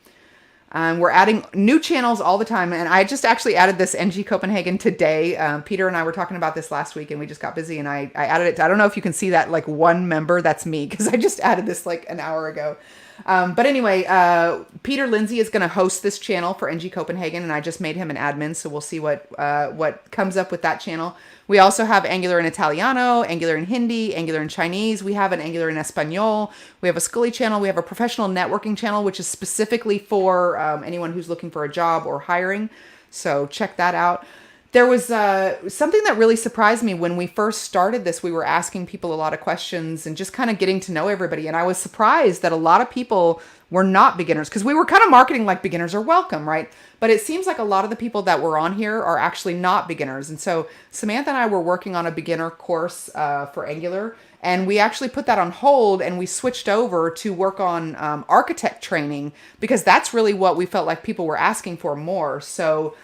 We're adding new channels all the time, and I just actually added this ngCopenhagen today. Peter and I were talking about this last week, and we just got busy, and I added it. I don't know if you can see that, like, one member. That's me, because I just added this like an hour ago. But anyway, Peter Lindsay is going to host this channel for ngCopenhagen, and I just made him an admin, so we'll see what comes up with that channel. We also have Angular in Italiano, Angular in Hindi, Angular in Chinese. We have an Angular in Espanol. We have a Scully channel. We have a professional networking channel, which is specifically for anyone who's looking for a job or hiring. So check that out. There was something that really surprised me when we first started this. We were asking people a lot of questions and just kind of getting to know everybody. And I was surprised that a lot of people were not beginners, because we were kind of marketing like beginners are welcome, right? But it seems like a lot of the people that were on here are actually not beginners. And so Samantha and I were working on a beginner course for Angular, and we actually put that on hold and we switched over to work on architect training, because that's really what we felt like people were asking for more. So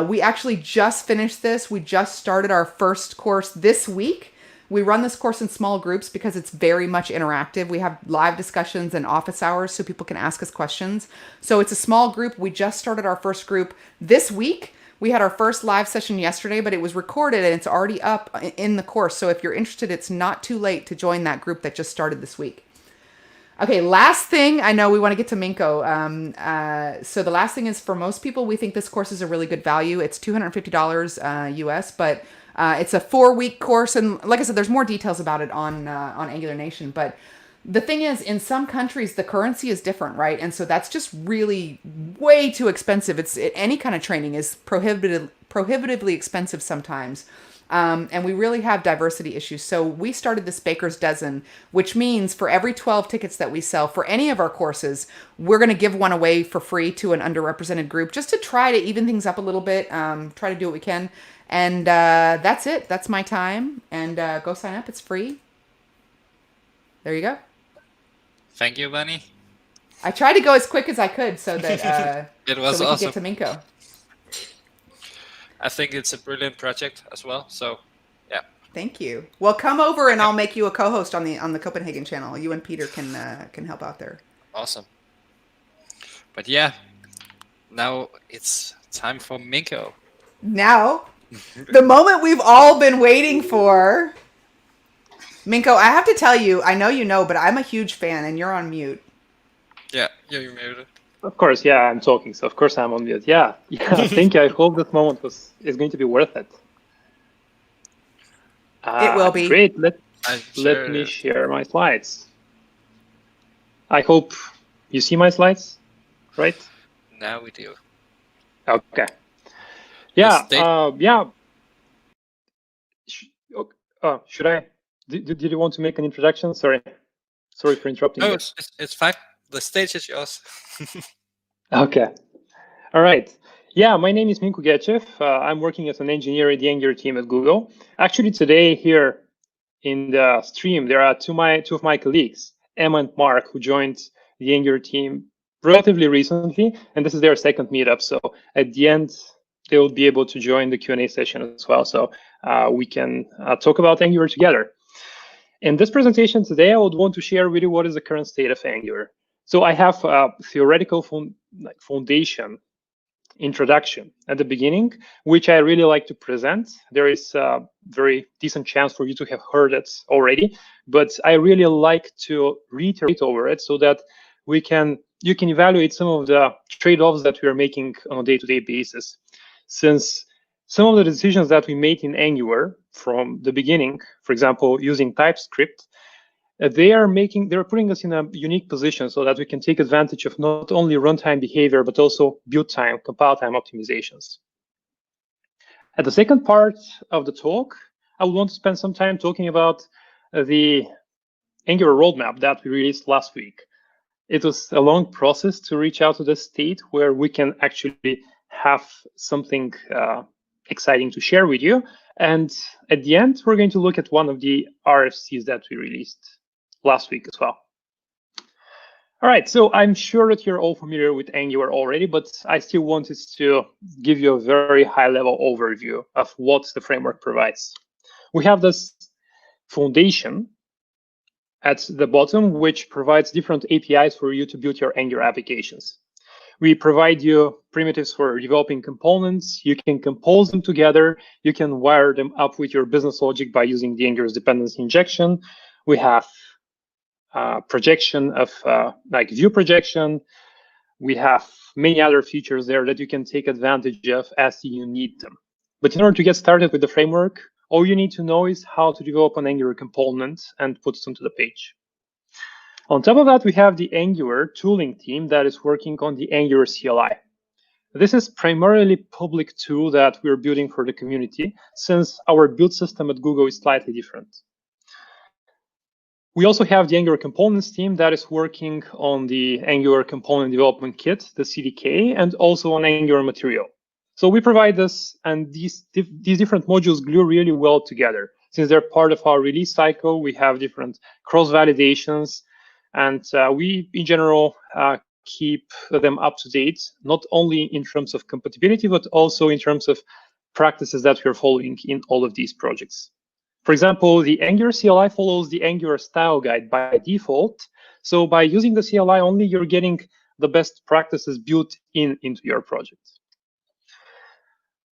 we actually just finished this. We just started our first course this week. We run this course in small groups because it's very much interactive. We have live discussions and office hours so people can ask us questions. So it's a small group. We just started our first group this week. We had our first live session yesterday, but it was recorded and it's already up in the course. So if you're interested, it's not too late to join that group that just started this week. Okay, last thing, I know we want to get to Minko. So the last thing is, for most people, we think this course is a really good value. It's $250 US, but it's a 4-week course. And like I said, there's more details about it on Angular Nation. But the thing is, in some countries, the currency is different, right? And so that's just really way too expensive. Any kind of training is prohibitively expensive sometimes. And we really have diversity issues. So we started this baker's dozen, which means for every 12 tickets that we sell for any of our courses, we're going to give one away for free to an underrepresented group, just to try to even things up a little bit, try to do what we can. And that's it. That's my time. And go sign up. It's free. There you go. Thank you, Bunny. I tried to go as quick as I could so that it was so we awesome. could get to Minko. I think it's a brilliant project as well. So, yeah. Thank you. Well, come over and I'll make you a co-host on the Copenhagen channel. You and Peter can help out there. Awesome. But yeah, now it's time for Minko. Now, the moment we've all been waiting for. Minko, I have to tell you, I know you know, but I'm a huge fan, and you're on mute. Yeah, you're muted. Of course, yeah, I'm talking, so of course I'm on mute. Yeah, thank you. I hope this moment is going to be worth it. It will be. Great. Let me share my slides. I hope you see my slides, right? Now we do. Okay. Yeah. Yeah. Should I? Did you want to make an introduction? Sorry for interrupting. No, it's fine. The stage is yours. Okay. All right. Yeah, my name is Minko Gechev. I'm working as an engineer at the Angular team at Google. Actually, today here in the stream, there are two of my colleagues, Emma and Mark, who joined the Angular team relatively recently, and this is their second meetup. So at the end, they will be able to join the Q&A session as well. So we can talk about Angular together. In this presentation today, I would want to share with you what is the current state of Angular. So I have a theoretical foundation introduction at the beginning, which I really like to present. There is a very decent chance for you to have heard it already, but I really like to reiterate over it so that we can you can evaluate some of the trade-offs that we are making on a day-to-day basis. Since some of the decisions that we made in Angular from the beginning, for example, using TypeScript, they're putting us in a unique position so that we can take advantage of not only runtime behavior, but also build time, compile time optimizations. At the second part of the talk, I would want to spend some time talking about the Angular roadmap that we released last week. It was a long process to reach out to the state where we can actually have something exciting to share with you. And at the end, we're going to look at one of the RFCs that we released last week as well. All right, so I'm sure that you're all familiar with Angular already, but I still wanted to give you a very high-level overview of what the framework provides. We have this foundation at the bottom, which provides different APIs for you to build your Angular applications. We provide you primitives for developing components. You can compose them together. You can wire them up with your business logic by using the Angular's dependency injection. We have projection of like view projection. We have many other features there that you can take advantage of as you need them. But in order to get started with the framework, all you need to know is how to develop an Angular component and put them to the page. On top of that, we have the Angular tooling team that is working on the Angular CLI. This is primarily a public tool that we're building for the community, since our build system at Google is slightly different. We also have the Angular components team that is working on the Angular component development kit, the CDK, and also on Angular material. So we provide this, and these different modules glue really well together. Since they're part of our release cycle, we have different cross-validations, and we, in general, keep them up to date, not only in terms of compatibility, but also in terms of practices that we're following in all of these projects. For example, the Angular CLI follows the Angular style guide by default. So by using the CLI only, you're getting the best practices built into your project.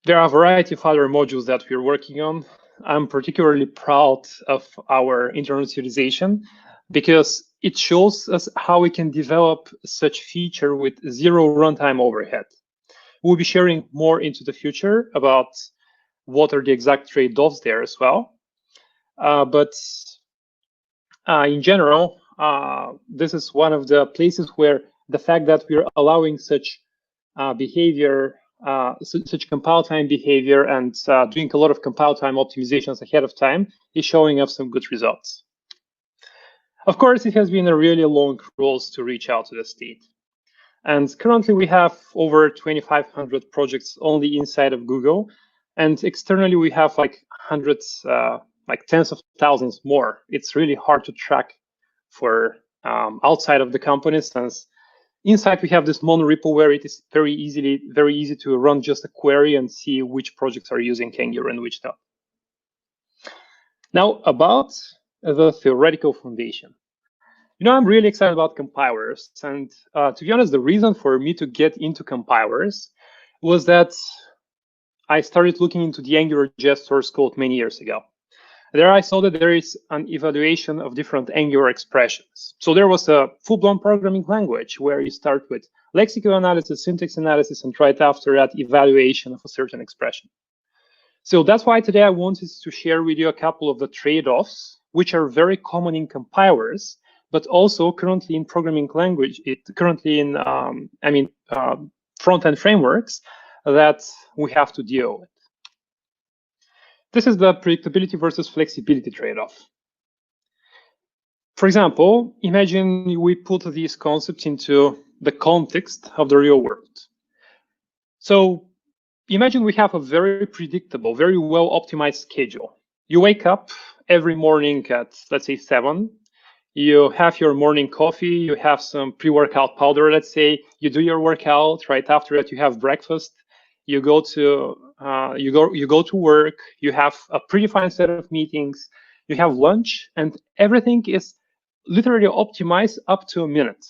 There are a variety of other modules that we're working on. I'm particularly proud of our internal serialization because it shows us how we can develop such feature with zero runtime overhead. We'll be sharing more into the future about what are the exact trade-offs there as well. But in general, this is one of the places where the fact that we're allowing such behavior, such compile time behavior, and doing a lot of compile time optimizations ahead of time is showing us some good results. Of course, it has been a really long road to reach out to the state. And currently we have over 2,500 projects only inside of Google. And externally we have like hundreds, like tens of thousands more. It's really hard to track for outside of the company, since inside we have this monorepo where it is very easy to run just a query and see which projects are using Angular and which not. Now about the theoretical foundation. You know, I'm really excited about compilers, and to be honest, the reason for me to get into compilers was that I started looking into the AngularJS source code many years ago. There I saw that there is an evaluation of different Angular expressions. So there was a full-blown programming language where you start with lexical analysis, syntax analysis, and right after that, evaluation of a certain expression. So that's why today I wanted to share with you a couple of the trade-offs, which are very common in compilers, but also currently in programming language, currently in front-end frameworks that we have to deal with. This is the predictability versus flexibility trade-off. For example, imagine we put these concepts into the context of the real world. So imagine we have a very predictable, very well-optimized schedule. You wake up every morning at, let's say, 7. You have your morning coffee, you have some pre-workout powder, let's say, you do your workout, right after that you have breakfast, you go to work, you have a predefined set of meetings, you have lunch, and everything is literally optimized up to a minute.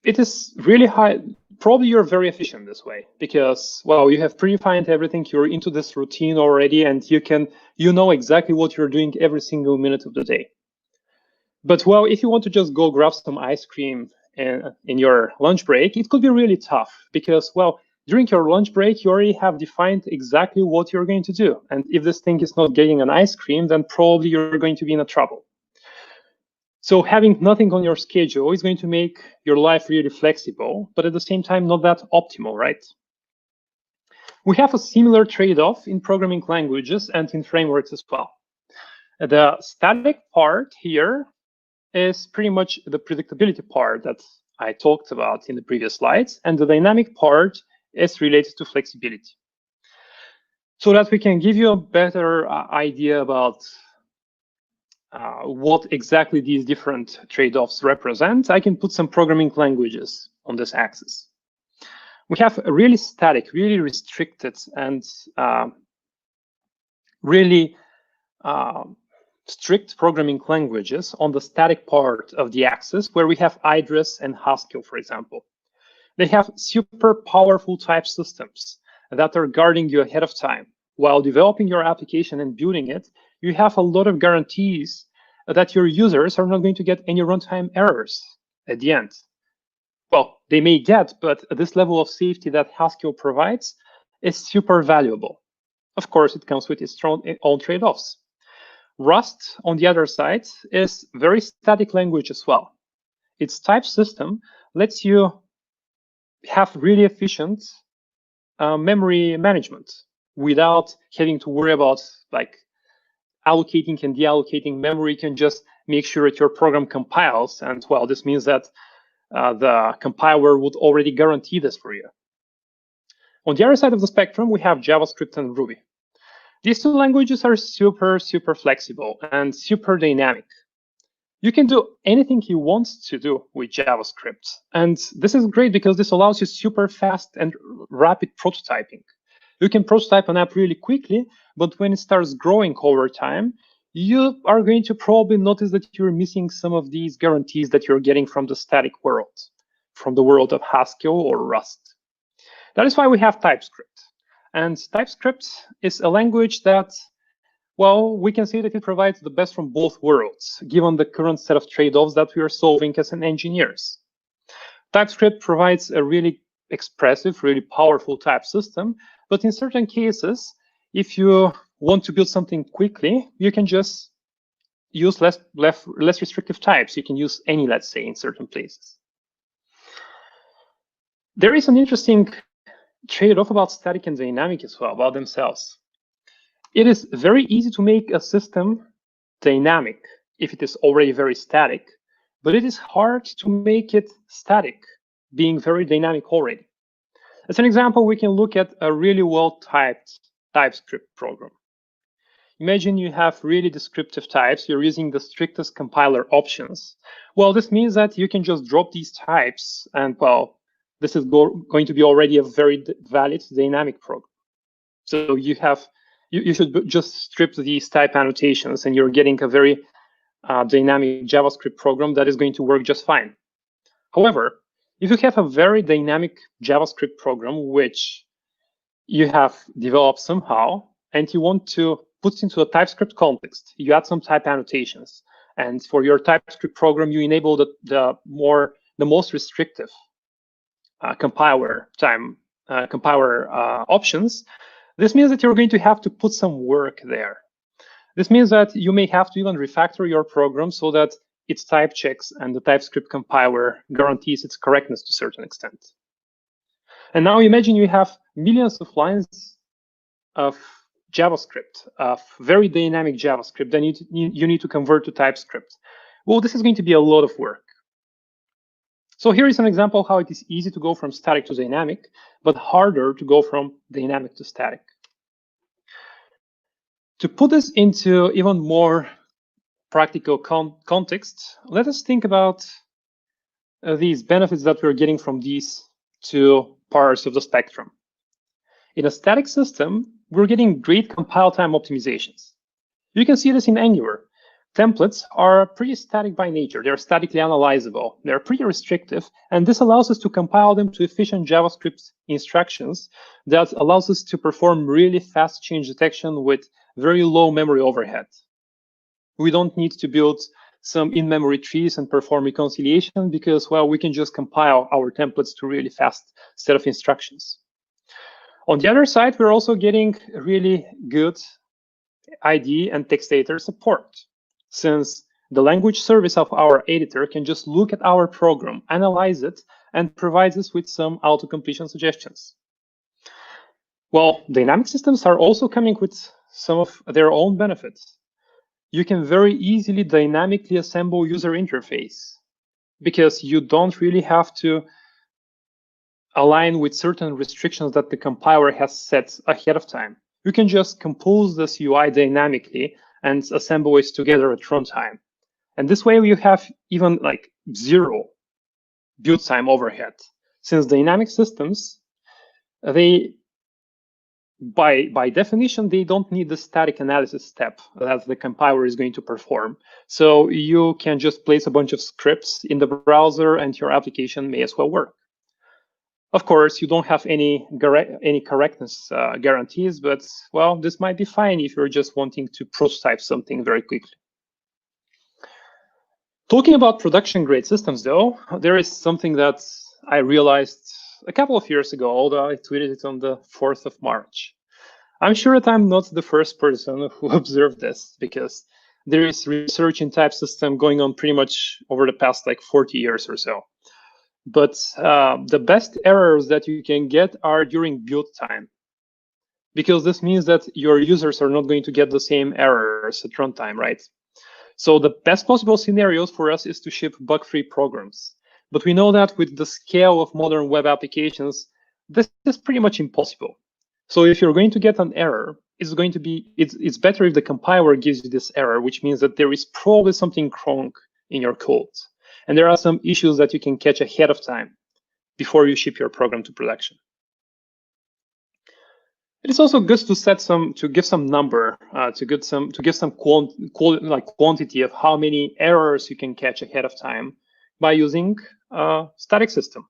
It is really high. Probably you're very efficient this way because, well, you have predefined everything, you're into this routine already, and you know exactly what you're doing every single minute of the day. But well, if you want to just go grab some ice cream in your lunch break, it could be really tough because, well, during your lunch break, you already have defined exactly what you're going to do. And if this thing is not getting an ice cream, then probably you're going to be in a trouble. So having nothing on your schedule is going to make your life really flexible, but at the same time, not that optimal, right? We have a similar trade-off in programming languages and in frameworks as well. The static part here is pretty much the predictability part that I talked about in the previous slides, and the dynamic part is related to flexibility. So that we can give you a better idea about what exactly these different trade-offs represent, I can put some programming languages on this axis. We have a really static, really restricted, and really strict programming languages on the static part of the axis, where we have Idris and Haskell, for example. They have super powerful type systems that are guarding you ahead of time. While developing your application and building it, you have a lot of guarantees that your users are not going to get any runtime errors at the end. Well, they may get, but this level of safety that Haskell provides is super valuable. Of course, it comes with its own trade-offs. Rust, on the other side, is very static language as well. Its type system lets you have really efficient memory management without having to worry about like allocating and deallocating memory. You can just make sure that your program compiles, and well, this means that the compiler would already guarantee this for you. On the other side of the spectrum, we have JavaScript and Ruby. These two languages are super flexible and super dynamic. You can do anything you want to do with JavaScript. And this is great because this allows you super fast and rapid prototyping. You can prototype an app really quickly, but when it starts growing over time, you are going to probably notice that you're missing some of these guarantees that you're getting from the static world, from the world of Haskell or Rust. That is why we have TypeScript. And TypeScript is a language that, well, we can say that it provides the best from both worlds, given the current set of trade-offs that we are solving as engineers. TypeScript provides a really expressive, really powerful type system, but in certain cases, if you want to build something quickly, you can just use less restrictive types. You can use any, let's say, in certain places. There is an interesting trade-off about static and dynamic as well, about themselves. It is very easy to make a system dynamic if it is already very static, but it is hard to make it static, being very dynamic already. As an example, we can look at a really well-typed TypeScript program. Imagine you have really descriptive types, you're using the strictest compiler options. Well, this means that you can just drop these types, and well, this is going to be already a very valid dynamic program. So you should just strip these type annotations, and you're getting a very dynamic JavaScript program that is going to work just fine. However, if you have a very dynamic JavaScript program, which you have developed somehow, and you want to put into a TypeScript context, you add some type annotations, and for your TypeScript program, you enable the most restrictive compiler options. This means that you're going to have to put some work there. This means that you may have to even refactor your program so that its type checks and the TypeScript compiler guarantees its correctness to a certain extent. And now imagine you have millions of lines of JavaScript, of very dynamic JavaScript, then you need to convert to TypeScript. Well, this is going to be a lot of work. So here is an example of how it is easy to go from static to dynamic, but harder to go from dynamic to static. To put this into even more practical context, let us think about these benefits that we're getting from these two parts of the spectrum. In a static system, we're getting great compile time optimizations. You can see this in Angular. Templates are pretty static by nature. They're statically analyzable. They're pretty restrictive, and this allows us to compile them to efficient JavaScript instructions that allows us to perform really fast change detection with very low memory overhead. We don't need to build some in-memory trees and perform reconciliation because, well, we can just compile our templates to a really fast set of instructions. On the other side, we're also getting really good ID and text editor support, since the language service of our editor can just look at our program, analyze it, and provides us with some auto-completion suggestions. Well, dynamic systems are also coming with some of their own benefits. You can very easily dynamically assemble user interface because you don't really have to align with certain restrictions that the compiler has set ahead of time. You can just compose this UI dynamically and assemble it together at runtime. And this way you have even like zero build time overhead, since dynamic systems, they by definition, they don't need the static analysis step that the compiler is going to perform. So you can just place a bunch of scripts in the browser and your application may as well work. Of course, you don't have any correctness guarantees, but well, this might be fine if you're just wanting to prototype something very quickly. Talking about production grade systems though, there is something that I realized a couple of years ago, although I tweeted it on the 4th of March. I'm sure that I'm not the first person who observed this, because there is research in type system going on pretty much over the past like 40 years or so. But the best errors that you can get are during build time, because this means that your users are not going to get the same errors at runtime, right? So the best possible scenarios for us is to ship bug-free programs. But we know that with the scale of modern web applications, this is pretty much impossible. So if you're going to get an error, it's better if the compiler gives you this error, which means that there is probably something wrong in your code. And there are some issues that you can catch ahead of time before you ship your program to production. It is also good to give some number, to give some quantity of how many errors you can catch ahead of time by using a static system.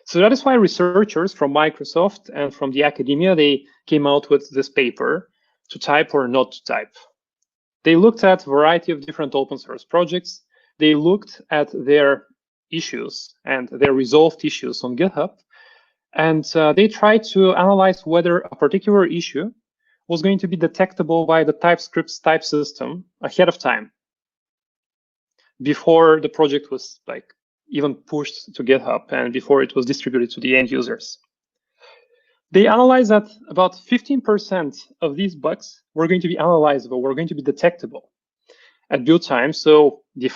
So that is why researchers from Microsoft and from the academia, they came out with this paper, To Type or Not to Type. They looked at a variety of different open source projects. They looked at their issues and their resolved issues on GitHub. And they tried to analyze whether a particular issue was going to be detectable by the TypeScript's type system ahead of time, before the project was like even pushed to GitHub and before it was distributed to the end users. They analyzed that about 15% of these bugs were going to be analyzable, were going to be detectable at build time, so the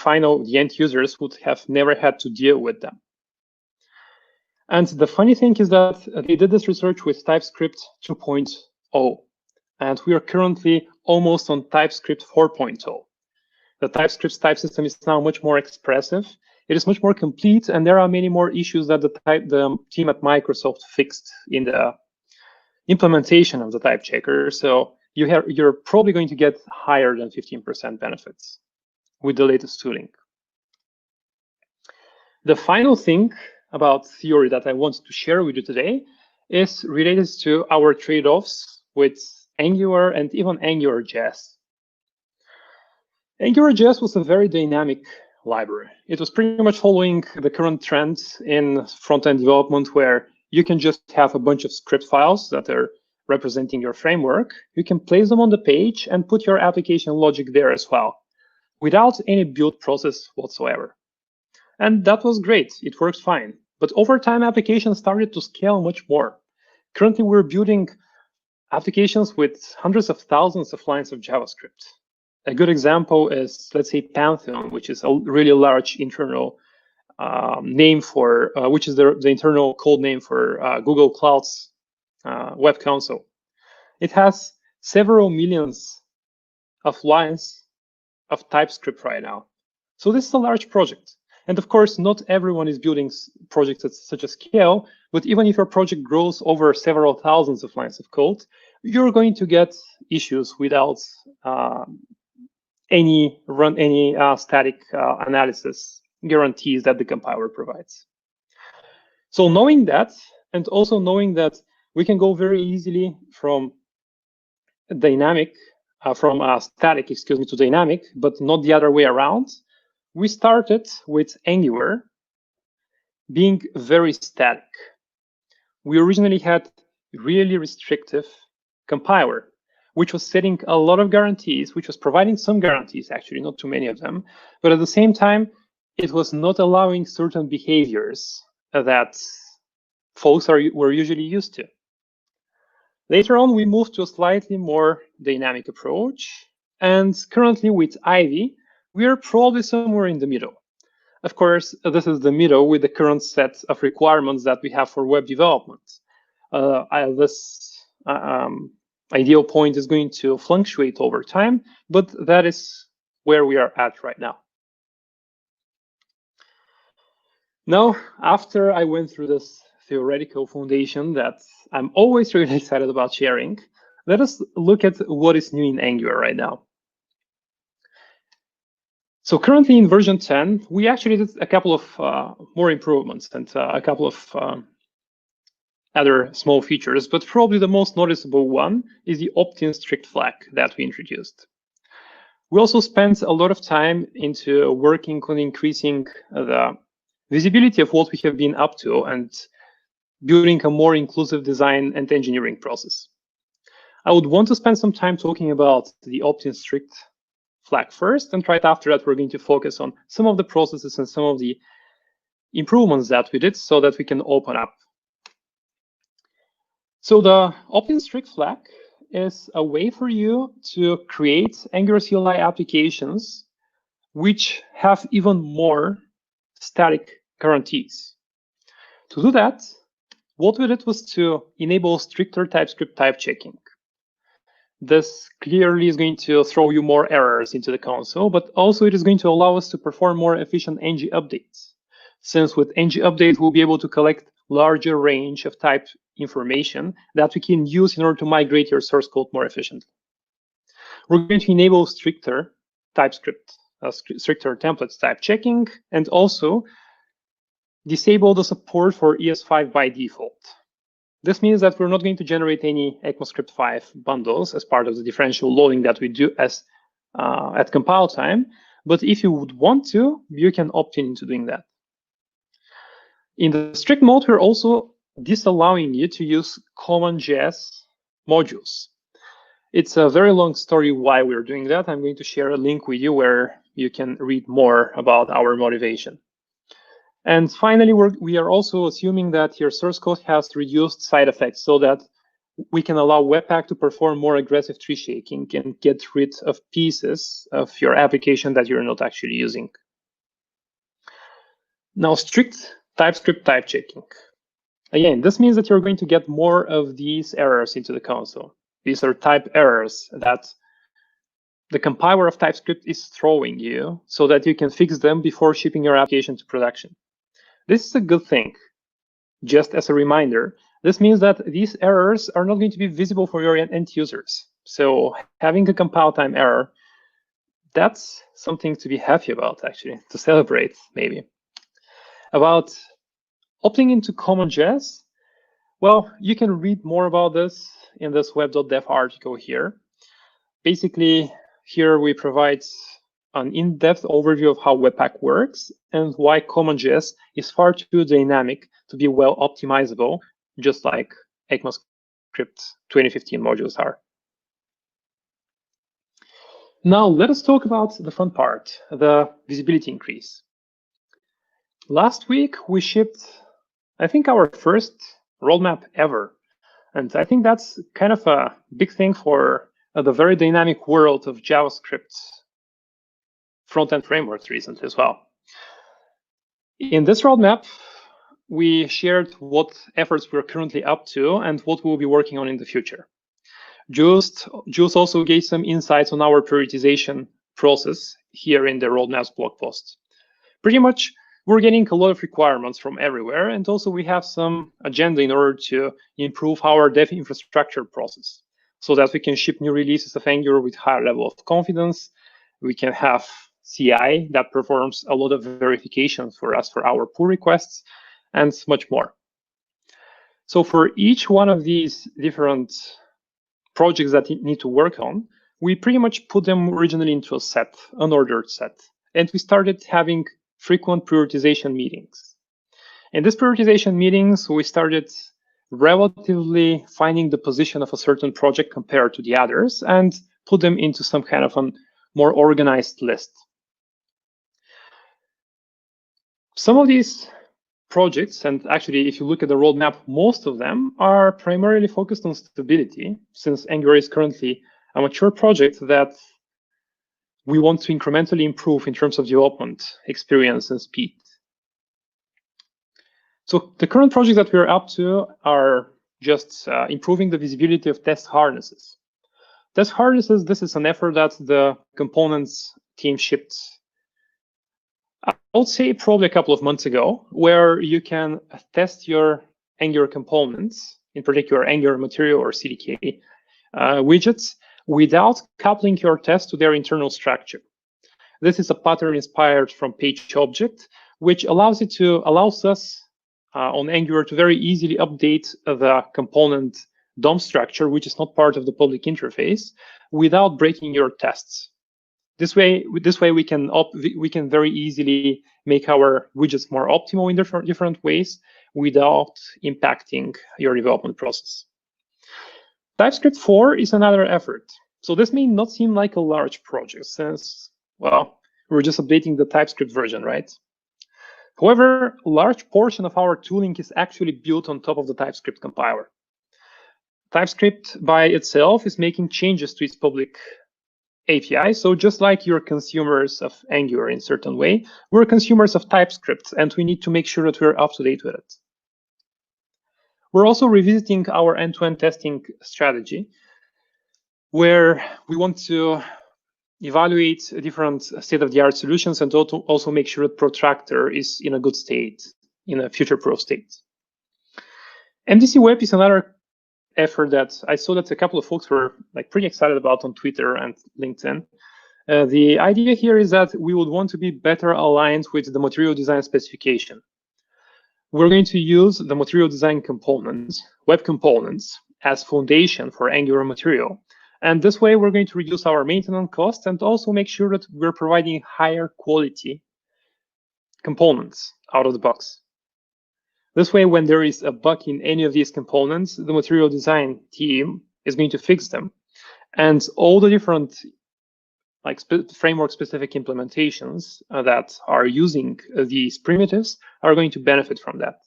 end users would have never had to deal with them. And the funny thing is that they did this research with TypeScript 2.0, and we are currently almost on TypeScript 4.0. The TypeScript's type system is now much more expressive. It is much more complete, and there are many more issues that the team at Microsoft fixed in the implementation of the type checker. So you're probably going to get higher than 15% benefits with the latest tooling. The final thing about theory that I wanted to share with you today is related to our trade-offs with Angular and even AngularJS. AngularJS was a very dynamic library. It was pretty much following the current trends in front-end development, where you can just have a bunch of script files that are representing your framework. You can place them on the page and put your application logic there as well, without any build process whatsoever. And that was great. It worked fine. But over time, applications started to scale much more. Currently, we're building applications with hundreds of thousands of lines of JavaScript. A good example is, let's say, Pantheon, which is a really large internal name for, which is the internal code name for Google Cloud's Web Console. It has several millions of lines of TypeScript right now. So this is a large project. And of course, not everyone is building projects at such a scale, but even if your project grows over several thousands of lines of code, you're going to get issues without any static analysis guarantees that the compiler provides. So knowing that, and also knowing that we can go very easily from static, to dynamic, but not the other way around, we started with Angular being very static. We originally had really restrictive compiler, which was setting a lot of guarantees, which was providing some guarantees, actually, not too many of them. But at the same time, it was not allowing certain behaviors that folks were usually used to. Later on, we moved to a slightly more dynamic approach. And currently with Ivy, we are probably somewhere in the middle. Of course, this is the middle with the current set of requirements that we have for web development. This ideal point is going to fluctuate over time, but that is where we are at right now. Now, after I went through this theoretical foundation that I'm always really excited about sharing, let us look at what is new in Angular right now. So currently in version 10, we actually did a couple of more improvements and a couple of other small features, but probably the most noticeable one is the opt-in strict flag that we introduced. We also spent a lot of time into working on increasing the visibility of what we have been up to and building a more inclusive design and engineering process. I would want to spend some time talking about the opt-in strict flag first, and right after that, we're going to focus on some of the processes and some of the improvements that we did so that we can open up. So the opt-in strict flag is a way for you to create Angular CLI applications which have even more static guarantees. To do that, what we did was to enable stricter TypeScript type checking. This clearly is going to throw you more errors into the console, but also it is going to allow us to perform more efficient ng updates. Since with ng update, we'll be able to collect larger range of type information that we can use in order to migrate your source code more efficiently. We're going to enable stricter TypeScript, stricter templates type checking, and also disable the support for ES5 by default. This means that we're not going to generate any ECMAScript 5 bundles as part of the differential loading that we do as at compile time. But if you would want to, you can opt into doing that. In the strict mode, we're also disallowing you to use CommonJS modules. It's a very long story why we're doing that. I'm going to share a link with you where you can read more about our motivation. And finally, we are also assuming that your source code has reduced side effects so that we can allow Webpack to perform more aggressive tree shaking and get rid of pieces of your application that you're not actually using. Now, strict TypeScript type checking. Again, this means that you're going to get more of these errors into the console. These are type errors that the compiler of TypeScript is throwing you so that you can fix them before shipping your application to production. This is a good thing. Just as a reminder, this means that these errors are not going to be visible for your end users. So having a compile time error, that's something to be happy about, actually, to celebrate, maybe. About opting into CommonJS, well, you can read more about this in this web.dev article here. Basically, here we provide an in-depth overview of how Webpack works and why CommonJS is far too dynamic to be well optimizable, just like ECMAScript 2015 modules are. Now, let us talk about the fun part, the visibility increase. Last week, we shipped, I think, our first roadmap ever. And I think that's kind of a big thing for the very dynamic world of JavaScript front-end frameworks recently as well. In this roadmap, we shared what efforts we're currently up to and what we'll be working on in the future. Jules also gave some insights on our prioritization process here in the roadmap's blog post. Pretty much, we're getting a lot of requirements from everywhere, and also we have some agenda in order to improve our dev infrastructure process so that we can ship new releases of Angular with higher level of confidence. We can have CI that performs a lot of verification for us for our pull requests and much more. So for each one of these different projects that you need to work on, we pretty much put them originally into a set, an ordered set. and we started having frequent prioritization meetings. In these prioritization meetings, we started relatively finding the position of a certain project compared to the others and put them into some kind of a more organized list. Some of these projects, and actually if you look at the roadmap, most of them are primarily focused on stability, since Angular is currently a mature project that we want to incrementally improve in terms of development experience and speed. So the current projects that we're up to are just improving the visibility of test harnesses. Test harnesses, this is an effort that the components team shipped, I would say probably a couple of months ago, where you can test your Angular components, in particular Angular material or CDK widgets, without coupling your test to their internal structure. This is a pattern inspired from page object, which allows us on Angular to very easily update the component DOM structure, which is not part of the public interface, without breaking your tests. This way we can very easily make our widgets more optimal in different ways without impacting your development process. TypeScript 4 is another effort. So this may not seem like a large project since, well, we're just updating the TypeScript version, right? However, a large portion of our tooling is actually built on top of the TypeScript compiler. TypeScript by itself is making changes to its public API. So just like you're consumers of Angular in a certain way, we're consumers of TypeScript, and we need to make sure that we're up to date with it. We're also revisiting our end-to-end testing strategy, where we want to evaluate different state-of-the-art solutions and also make sure that Protractor is in a good state, in a future-proof state. MDC Web is another effort that I saw that a couple of folks were pretty excited about on Twitter and LinkedIn. The idea here is that we would want to be better aligned with the material design specification. We're going to use the material design components, web components, as foundation for Angular material. And this way, we're going to reduce our maintenance costs and also make sure that we're providing higher quality components out of the box. This way, when there is a bug in any of these components, the material design team is going to fix them. And all the different framework-specific implementations that are using these primitives are going to benefit from that.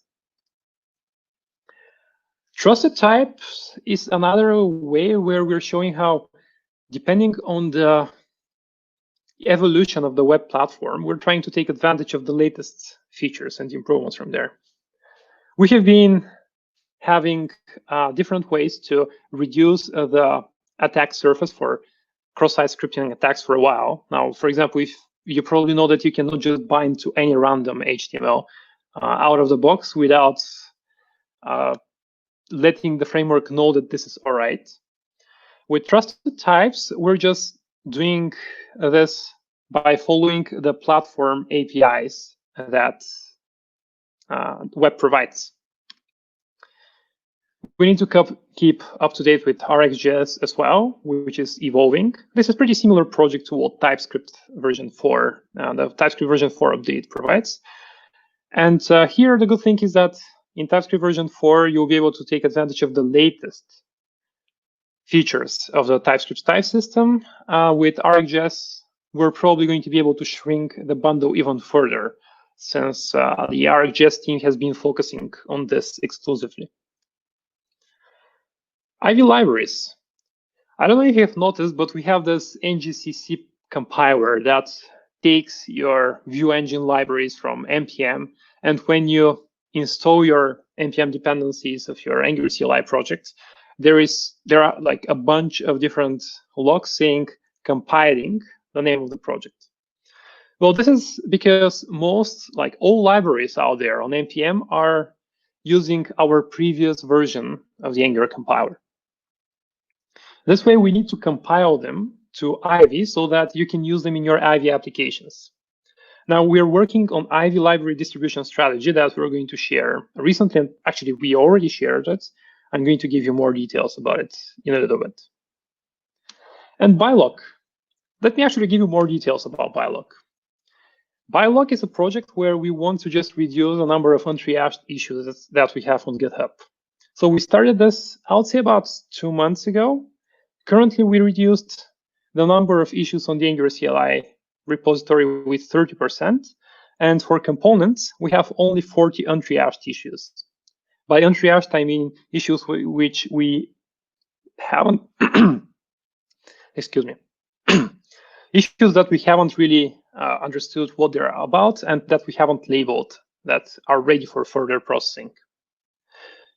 Trusted types is another way where we're showing how, depending on the evolution of the web platform, we're trying to take advantage of the latest features and improvements from there. We have been having different ways to reduce the attack surface for cross-site scripting attacks for a while. Now, for example, if you probably know that you cannot just bind to any random HTML out of the box without letting the framework know that this is all right. With trusted types, we're just doing this by following the platform APIs that web provides. We need to keep up to date with RxJS as well, which is evolving. This is a pretty similar project to what TypeScript version 4, the TypeScript version 4 update provides. And here, the good thing is that in TypeScript version 4, you'll be able to take advantage of the latest features of the TypeScript type system. With RxJS, we're probably going to be able to shrink the bundle even further, since the RxJS team has been focusing on this exclusively. Ivy libraries. I don't know if you have noticed, but we have this ngCC compiler that takes your view engine libraries from NPM, and when you install your NPM dependencies of your Angular CLI project, there are a bunch of different logs saying compiling the name of the project. Well, this is because all libraries out there on NPM are using our previous version of the Angular compiler. This way, we need to compile them to Ivy so that you can use them in your Ivy applications. Now, we're working on Ivy library distribution strategy that we're going to share recently. And actually, we already shared it. I'm going to give you more details about it in a little bit. And Bylock. Let me actually give you more details about Bylock. Bylog is a project where we want to just reduce the number of untriaged issues that we have on GitHub. So we started this, I would say, about 2 months ago. Currently, we reduced the number of issues on the Angular CLI repository with 30%. And for components, we have only 40 untriaged issues. By untriaged, I mean issues which we haven't, excuse me, issues that we haven't really understood what they're about and that we haven't labeled, that are ready for further processing.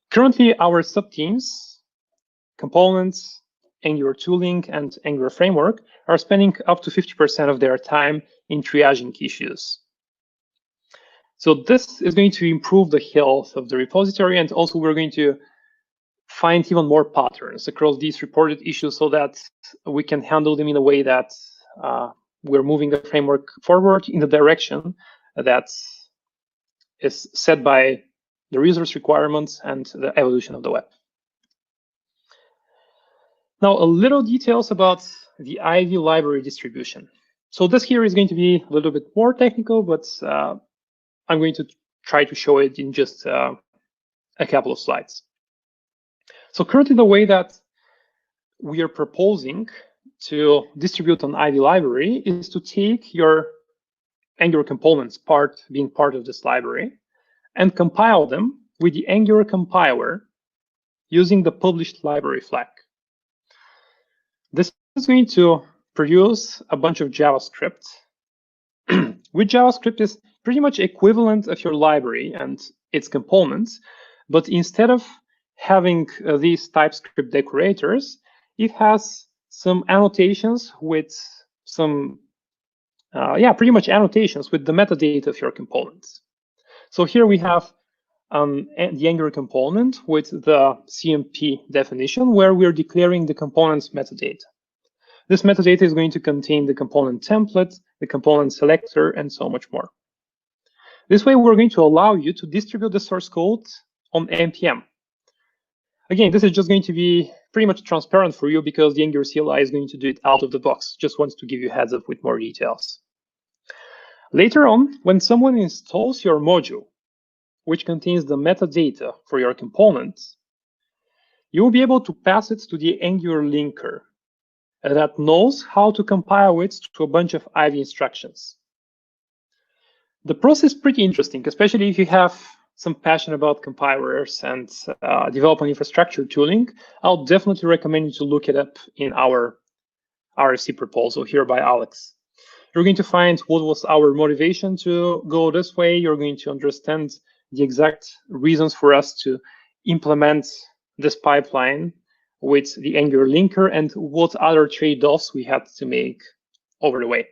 Currently, our subteams, components, Angular tooling, and Angular framework are spending up to 50% of their time in triaging issues. So this is going to improve the health of the repository, and also we're going to find even more patterns across these reported issues so that we can handle them in a way that we're moving the framework forward in the direction that is set by the user's requirements and the evolution of the web. Now, a little details about the Ivy library distribution. So this here is going to be a little bit more technical, but I'm going to try to show it in just a couple of slides. So currently, the way that we are proposing to distribute an Ivy library is to take your Angular components being part of this library and compile them with the Angular compiler using the published library flag. This is going to produce a bunch of JavaScript, which JavaScript is pretty much equivalent of your library and its components, but instead of having these TypeScript decorators, it has some annotations with some, pretty much annotations with the metadata of your components. So here we have the Angular component with the CMP definition, where we're declaring the component's metadata. This metadata is going to contain the component template, the component selector, and so much more. This way, we're going to allow you to distribute the source code on NPM. Again, this is just going to be pretty much transparent for you because the Angular CLI is going to do it out of the box. Just wants to give you a heads up with more details. Later on, when someone installs your module, which contains the metadata for your components, you will be able to pass it to the Angular linker that knows how to compile it to a bunch of Ivy instructions. The process is pretty interesting, especially if you have some passion about compilers and development infrastructure tooling. I'll definitely recommend you to look it up in our RFC proposal here by Alex. You're going to find what was our motivation to go this way. You're going to understand the exact reasons for us to implement this pipeline with the Angular linker and what other trade-offs we had to make over the way.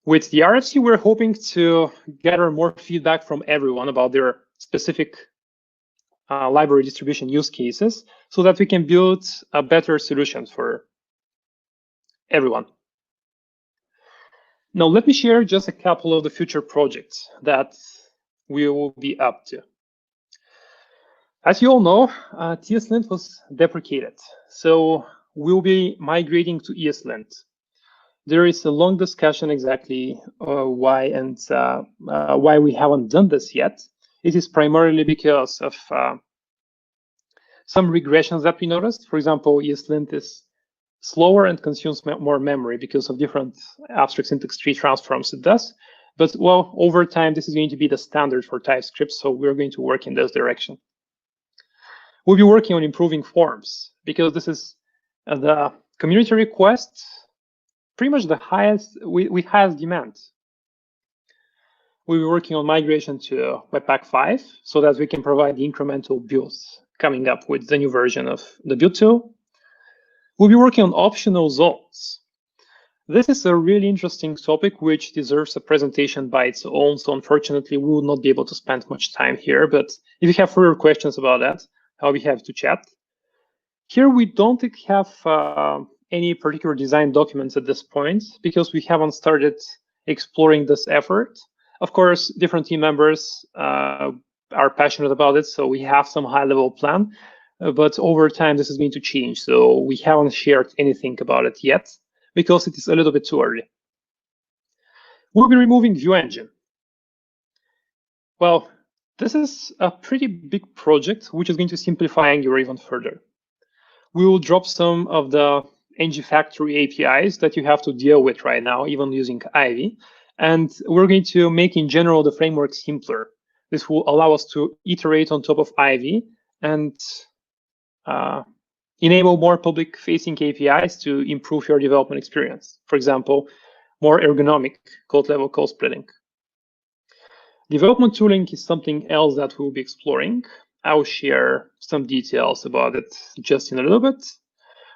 With the RFC, we're hoping to gather more feedback from everyone about their specific library distribution use cases so that we can build a better solution for everyone. Now, let me share just a couple of the future projects that we will be up to. As you all know, TSLint was deprecated, so we'll be migrating to ESLint. There is a long discussion exactly why we haven't done this yet. It is primarily because of some regressions that we noticed. For example, ESLint is slower and consumes more memory because of different abstract syntax tree transforms it does. But well, over time, this is going to be the standard for TypeScript, so we're going to work in this direction. We'll be working on improving forms because this is the community request, pretty much the highest, with highest demand. We'll be working on migration to Webpack 5 so that we can provide the incremental builds coming up with the new version of the build tool. We'll be working on optional zones. This is a really interesting topic which deserves a presentation by its own, so unfortunately we will not be able to spend much time here, but if you have further questions about that, I'll be happy to chat. Here we don't have any particular design documents at this point because we haven't started exploring this effort. Of course, different team members are passionate about it, so we have some high-level plan, but over time this is going to change, so we haven't shared anything about it yet because it is a little bit too early. we'll be removing View Engine. Well, this is a pretty big project, which is going to simplify Angular even further. We will drop some of the ngFactory APIs that you have to deal with right now, even using Ivy. And we're going to make, in general, the framework simpler. This will allow us to iterate on top of Ivy and enable more public-facing APIs to improve your development experience. For example, more ergonomic code-level code splitting. Development tooling is something else that we'll be exploring. I'll share some details about it just in a little bit.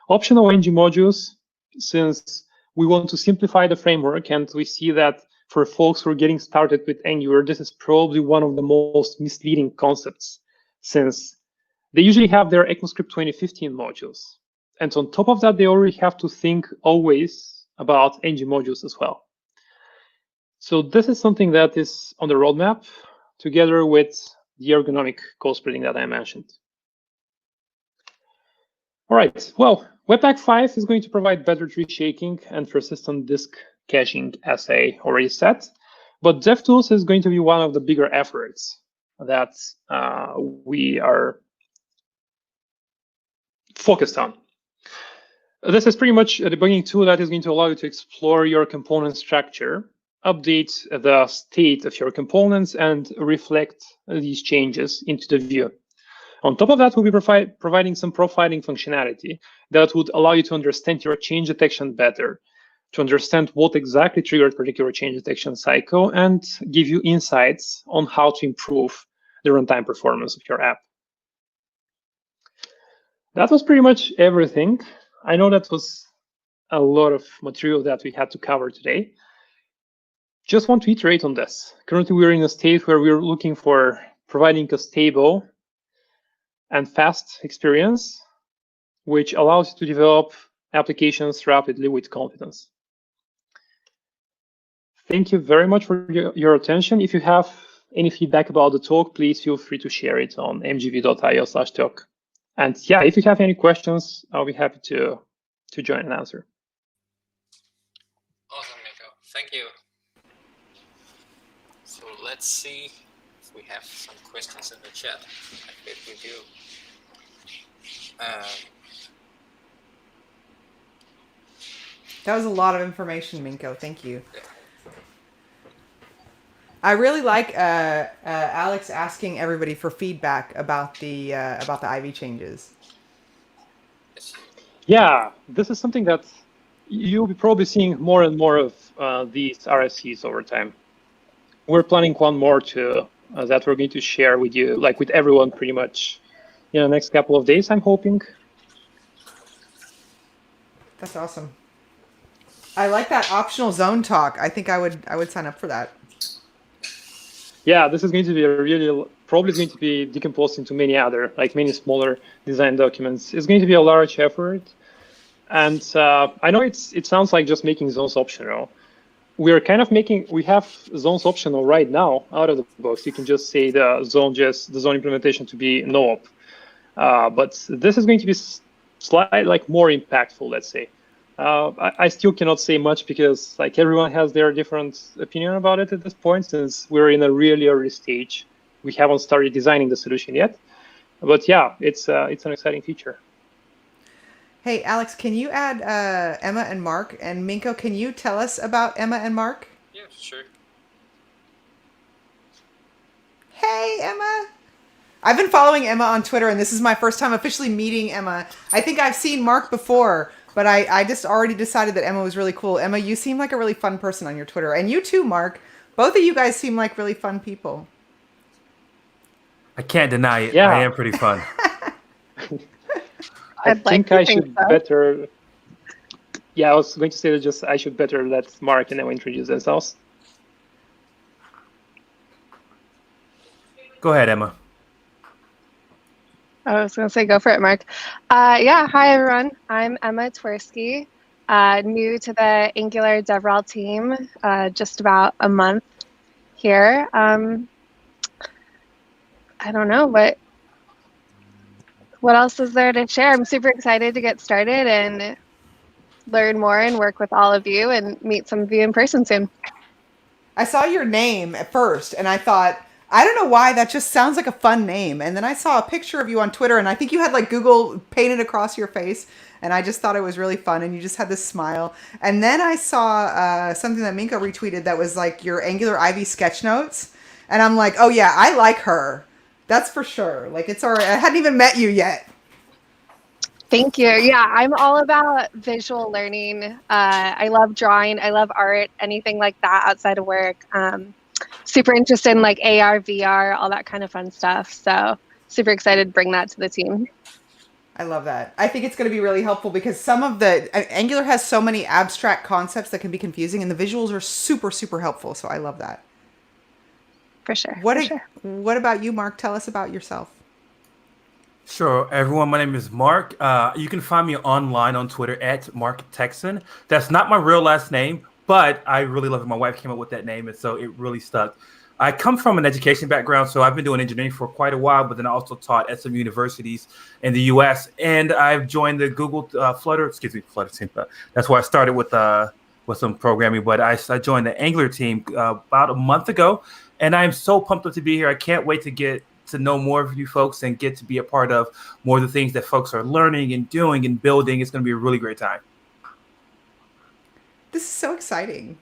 Optional ng modules, since we want to simplify the framework, and we see that for folks who are getting started with Angular, this is probably one of the most misleading concepts, since they usually have their ECMAScript 2015 modules. And on top of that, they already have to think always about ng modules as well. So this is something that is on the roadmap, together with the ergonomic code splitting that I mentioned. All right, well, Webpack 5 is going to provide better tree shaking and persistent disk caching, as I already said. But DevTools is going to be one of the bigger efforts that we are focused on. This is pretty much a debugging tool that is going to allow you to explore your component structure, update the state of your components, and reflect these changes into the view. On top of that, we'll be providing some profiling functionality that would allow you to understand your change detection better, to understand what exactly triggered particular change detection cycle, and give you insights on how to improve the runtime performance of your app. That was pretty much everything. I know that was a lot of material that we had to cover today. Just want to iterate on this. Currently, we're in a state where we're looking for providing a stable and fast experience, which allows you to develop applications rapidly with confidence. Thank you very much for your attention. If you have any feedback about the talk, please feel free to share it on mgv.io/talk. And yeah, if you have any questions, I'll be happy to join and answer. Awesome, Minko. Thank you. So let's see if we have some questions in the chat. I bet we do. That was a lot of information, Minko. Thank you. I really like Alex asking everybody for feedback about the Ivy changes. Yeah, this is something that you'll be probably seeing more and more of these RFCs over time. We're planning one more that we're going to share with you, like with everyone, pretty much in the next couple of days, I'm hoping. That's awesome. I like that optional zone talk. I think I would sign up for that. Yeah, this is going to be probably going to be decomposed into many smaller design documents. It's going to be a large effort. And I know it sounds like just making zones optional. We have zones optional right now out of the box. You can just say the zone implementation to be no-op. But this is going to be slightly more impactful, let's say. I still cannot say much because everyone has their different opinion about it at this point, since we're in a really early stage. We haven't started designing the solution yet. But yeah, it's an exciting feature. Hey, Alex, can you add Emma and Mark? And Minko, can you tell us about Emma and Mark? Yeah, sure. Hey, Emma. I've been following Emma on Twitter, and this is my first time officially meeting Emma. I think I've seen Mark before, but I just already decided that Emma was really cool. Emma, you seem like a really fun person on your Twitter. And you too, Mark. Both of you guys seem like really fun people. I can't deny it. Yeah. I am pretty fun. I think I should better. Yeah, I was going to say that I should better let Mark and Emma introduce themselves. Go ahead, Emma. I was going to say, go for it, Mark. Yeah, hi, everyone. I'm Emma Twersky, new to the Angular DevRel team, just about a month here. I don't know, what else is there to share? I'm super excited to get started and learn more and work with all of you and meet some of you in person soon. I saw your name at first, and I thought, I don't know why, that just sounds like a fun name. And then I saw a picture of you on Twitter, and I think you had like Google painted across your face, and I just thought it was really fun, and you just had this smile. And then I saw something that Minko retweeted that was like your Angular Ivy sketch notes, and I'm like, oh yeah, I like her. That's for sure. Like, it's all right. I hadn't even met you yet. Thank you. Yeah, I'm all about visual learning. I love drawing. I love art, anything like that outside of work. Super interested in like AR, VR, all that kind of fun stuff. So super excited to bring that to the team. I love that. I think it's going to be really helpful because some of the Angular has so many abstract concepts that can be confusing, and the visuals are super, super helpful. So I love that. For sure. What about you, Mark? Tell us about yourself. Sure, everyone. My name is Mark. You can find me online on Twitter at Mark Texan. That's not my real last name, but I really love it. My wife came up with that name, and so it really stuck. I come from an education background, so I've been doing engineering for quite a while, but then I also taught at some universities in the U.S., and I've joined the Google Flutter team. That's where I started with some programming, but I joined the Angular team about a month ago, and I'm so pumped up to be here. I can't wait to get to know more of you folks and get to be a part of more of the things that folks are learning and doing and building. It's going to be a really great time. This is so exciting.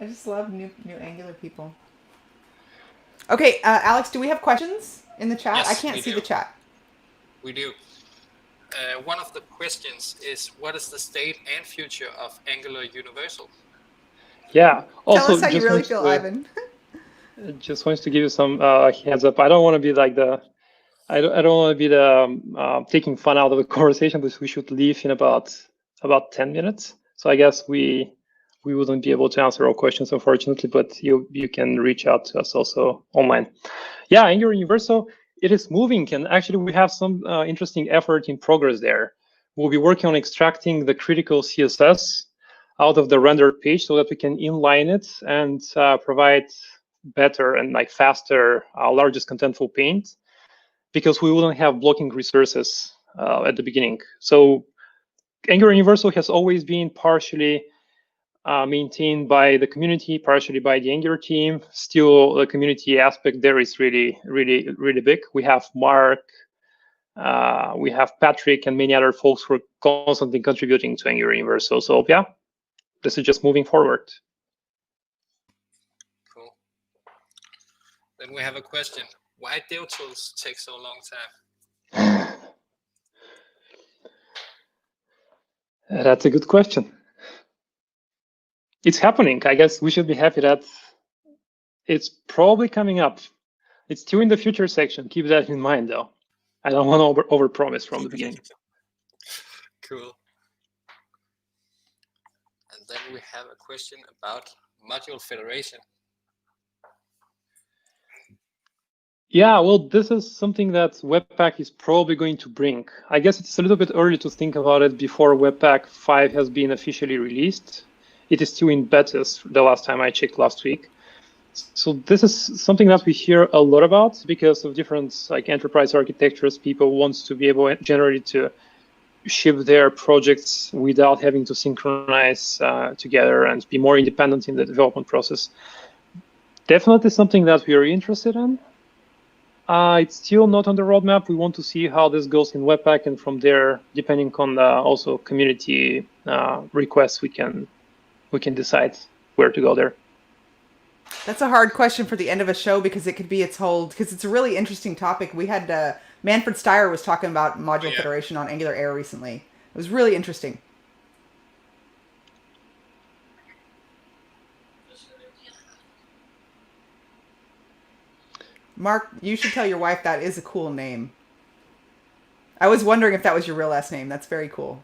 I just love new Angular people. Okay, Alex, do we have questions in the chat? Yes, I can't see the chat. We do. One of the questions is, what is the state and future of Angular Universal? Yeah. Tell us how you really feel, Ivan. Just wants to give you some heads up. I don't want to be like I don't want to be the taking fun out of the conversation, but we should leave in about 10 minutes. So I guess we wouldn't be able to answer all questions, unfortunately, but you can reach out to us also online. Yeah, Angular Universal, it is moving, and actually we have some interesting effort in progress there. We'll be working on extracting the critical CSS out of the rendered page so that we can inline it and provide better and like faster, largest contentful paint, because we wouldn't have blocking resources at the beginning. So Angular Universal has always been partially maintained by the community, partially by the Angular team. Still, the community aspect there is really, really, really big. We have Mark, we have Patrick, and many other folks who are constantly contributing to Angular Universal. So yeah, this is just moving forward. Cool. Then we have a question. Why dev tools take so long time? That's a good question. It's happening. I guess we should be happy that it's probably coming up. It's still in the future section. Keep that in mind, though. I don't want to overpromise from the beginning. Cool. And then we have a question about module federation. Yeah, well, this is something that Webpack is probably going to bring. I guess it's a little bit early to think about it before Webpack 5 has been officially released. It is still in betas the last time I checked last week. So this is something that we hear a lot about because of different like enterprise architectures. People want to be able generally to ship their projects without having to synchronize together and be more independent in the development process. Definitely something that we are interested in. It's still not on the roadmap. We want to see how this goes in Webpack, and from there, depending on the also community requests, we can decide where to go there. That's a hard question for the end of a show because it could be because it's a really interesting topic. We had Manfred Steyer was talking about module federation on Angular Air recently. It was really interesting. Mark, you should tell your wife that is a cool name. I was wondering if that was your real last name. That's very cool.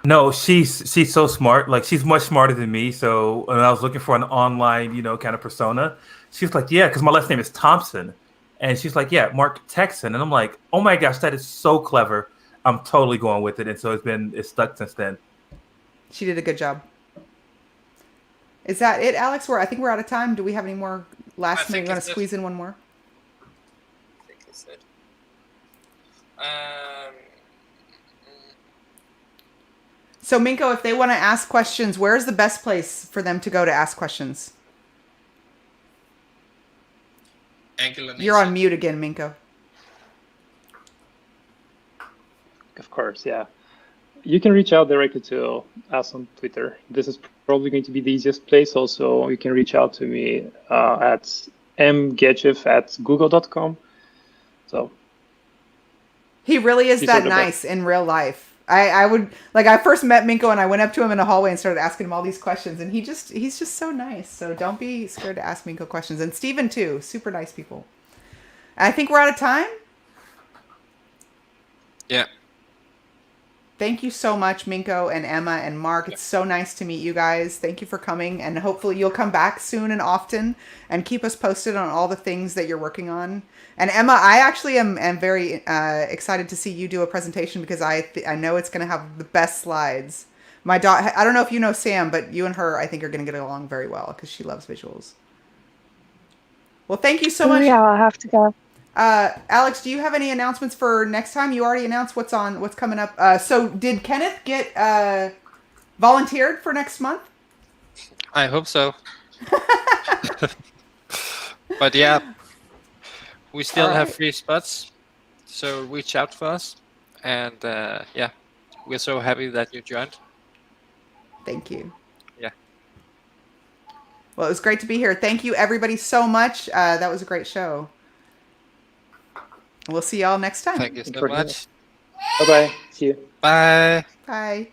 No, she's so smart. Like, she's much smarter than me. So when I was looking for an online, kind of persona, she was like, yeah, because my last name is Thompson. And she's like, yeah, Mark Texan. And I'm like, oh my gosh, that is so clever. I'm totally going with it. And so it's stuck since then. She did a good job. Is that it, Alex? I think we're out of time. Do we have any more last minute? You want to squeeze in one more? I think it's it. So Minko, if they want to ask questions, where's the best place for them to go to ask questions? Angular You're on Nation. mute again, Minko. Of course, yeah. You can reach out directly to us on Twitter. This is probably going to be the easiest place. Also, you can reach out to me at ngCopenhagen@google.com. So He really is these are that the nice in real life. I would like I first met Minko and I went up to him in a hallway and started asking him all these questions and he's just so nice. So don't be scared to ask Minko questions. And Steven too, super nice people. I think we're out of time. Yeah. Thank you so much, Minko and Emma and Mark. It's so nice to meet you guys. Thank you for coming, and hopefully you'll come back soon and often and keep us posted on all the things that you're working on. And Emma, I actually am very excited to see you do a presentation because I know it's going to have the best slides. My daughter, I don't know if you know Sam, but you and her, I think, are going to get along very well because she loves visuals. Well, thank you so much. Yeah, I'll have to go. Alex, do you have any announcements for next time? You already announced what's coming up. So did Kenneth get volunteered for next month? I hope so. But yeah, we still have free spots, so reach out for us. And yeah, we're so happy that you joined. Thank you. Yeah. Well, it was great to be here. Thank you, everybody, so much. That was a great show. We'll see y'all next time. Thank you so much. Bye-bye. See you. Bye. Bye.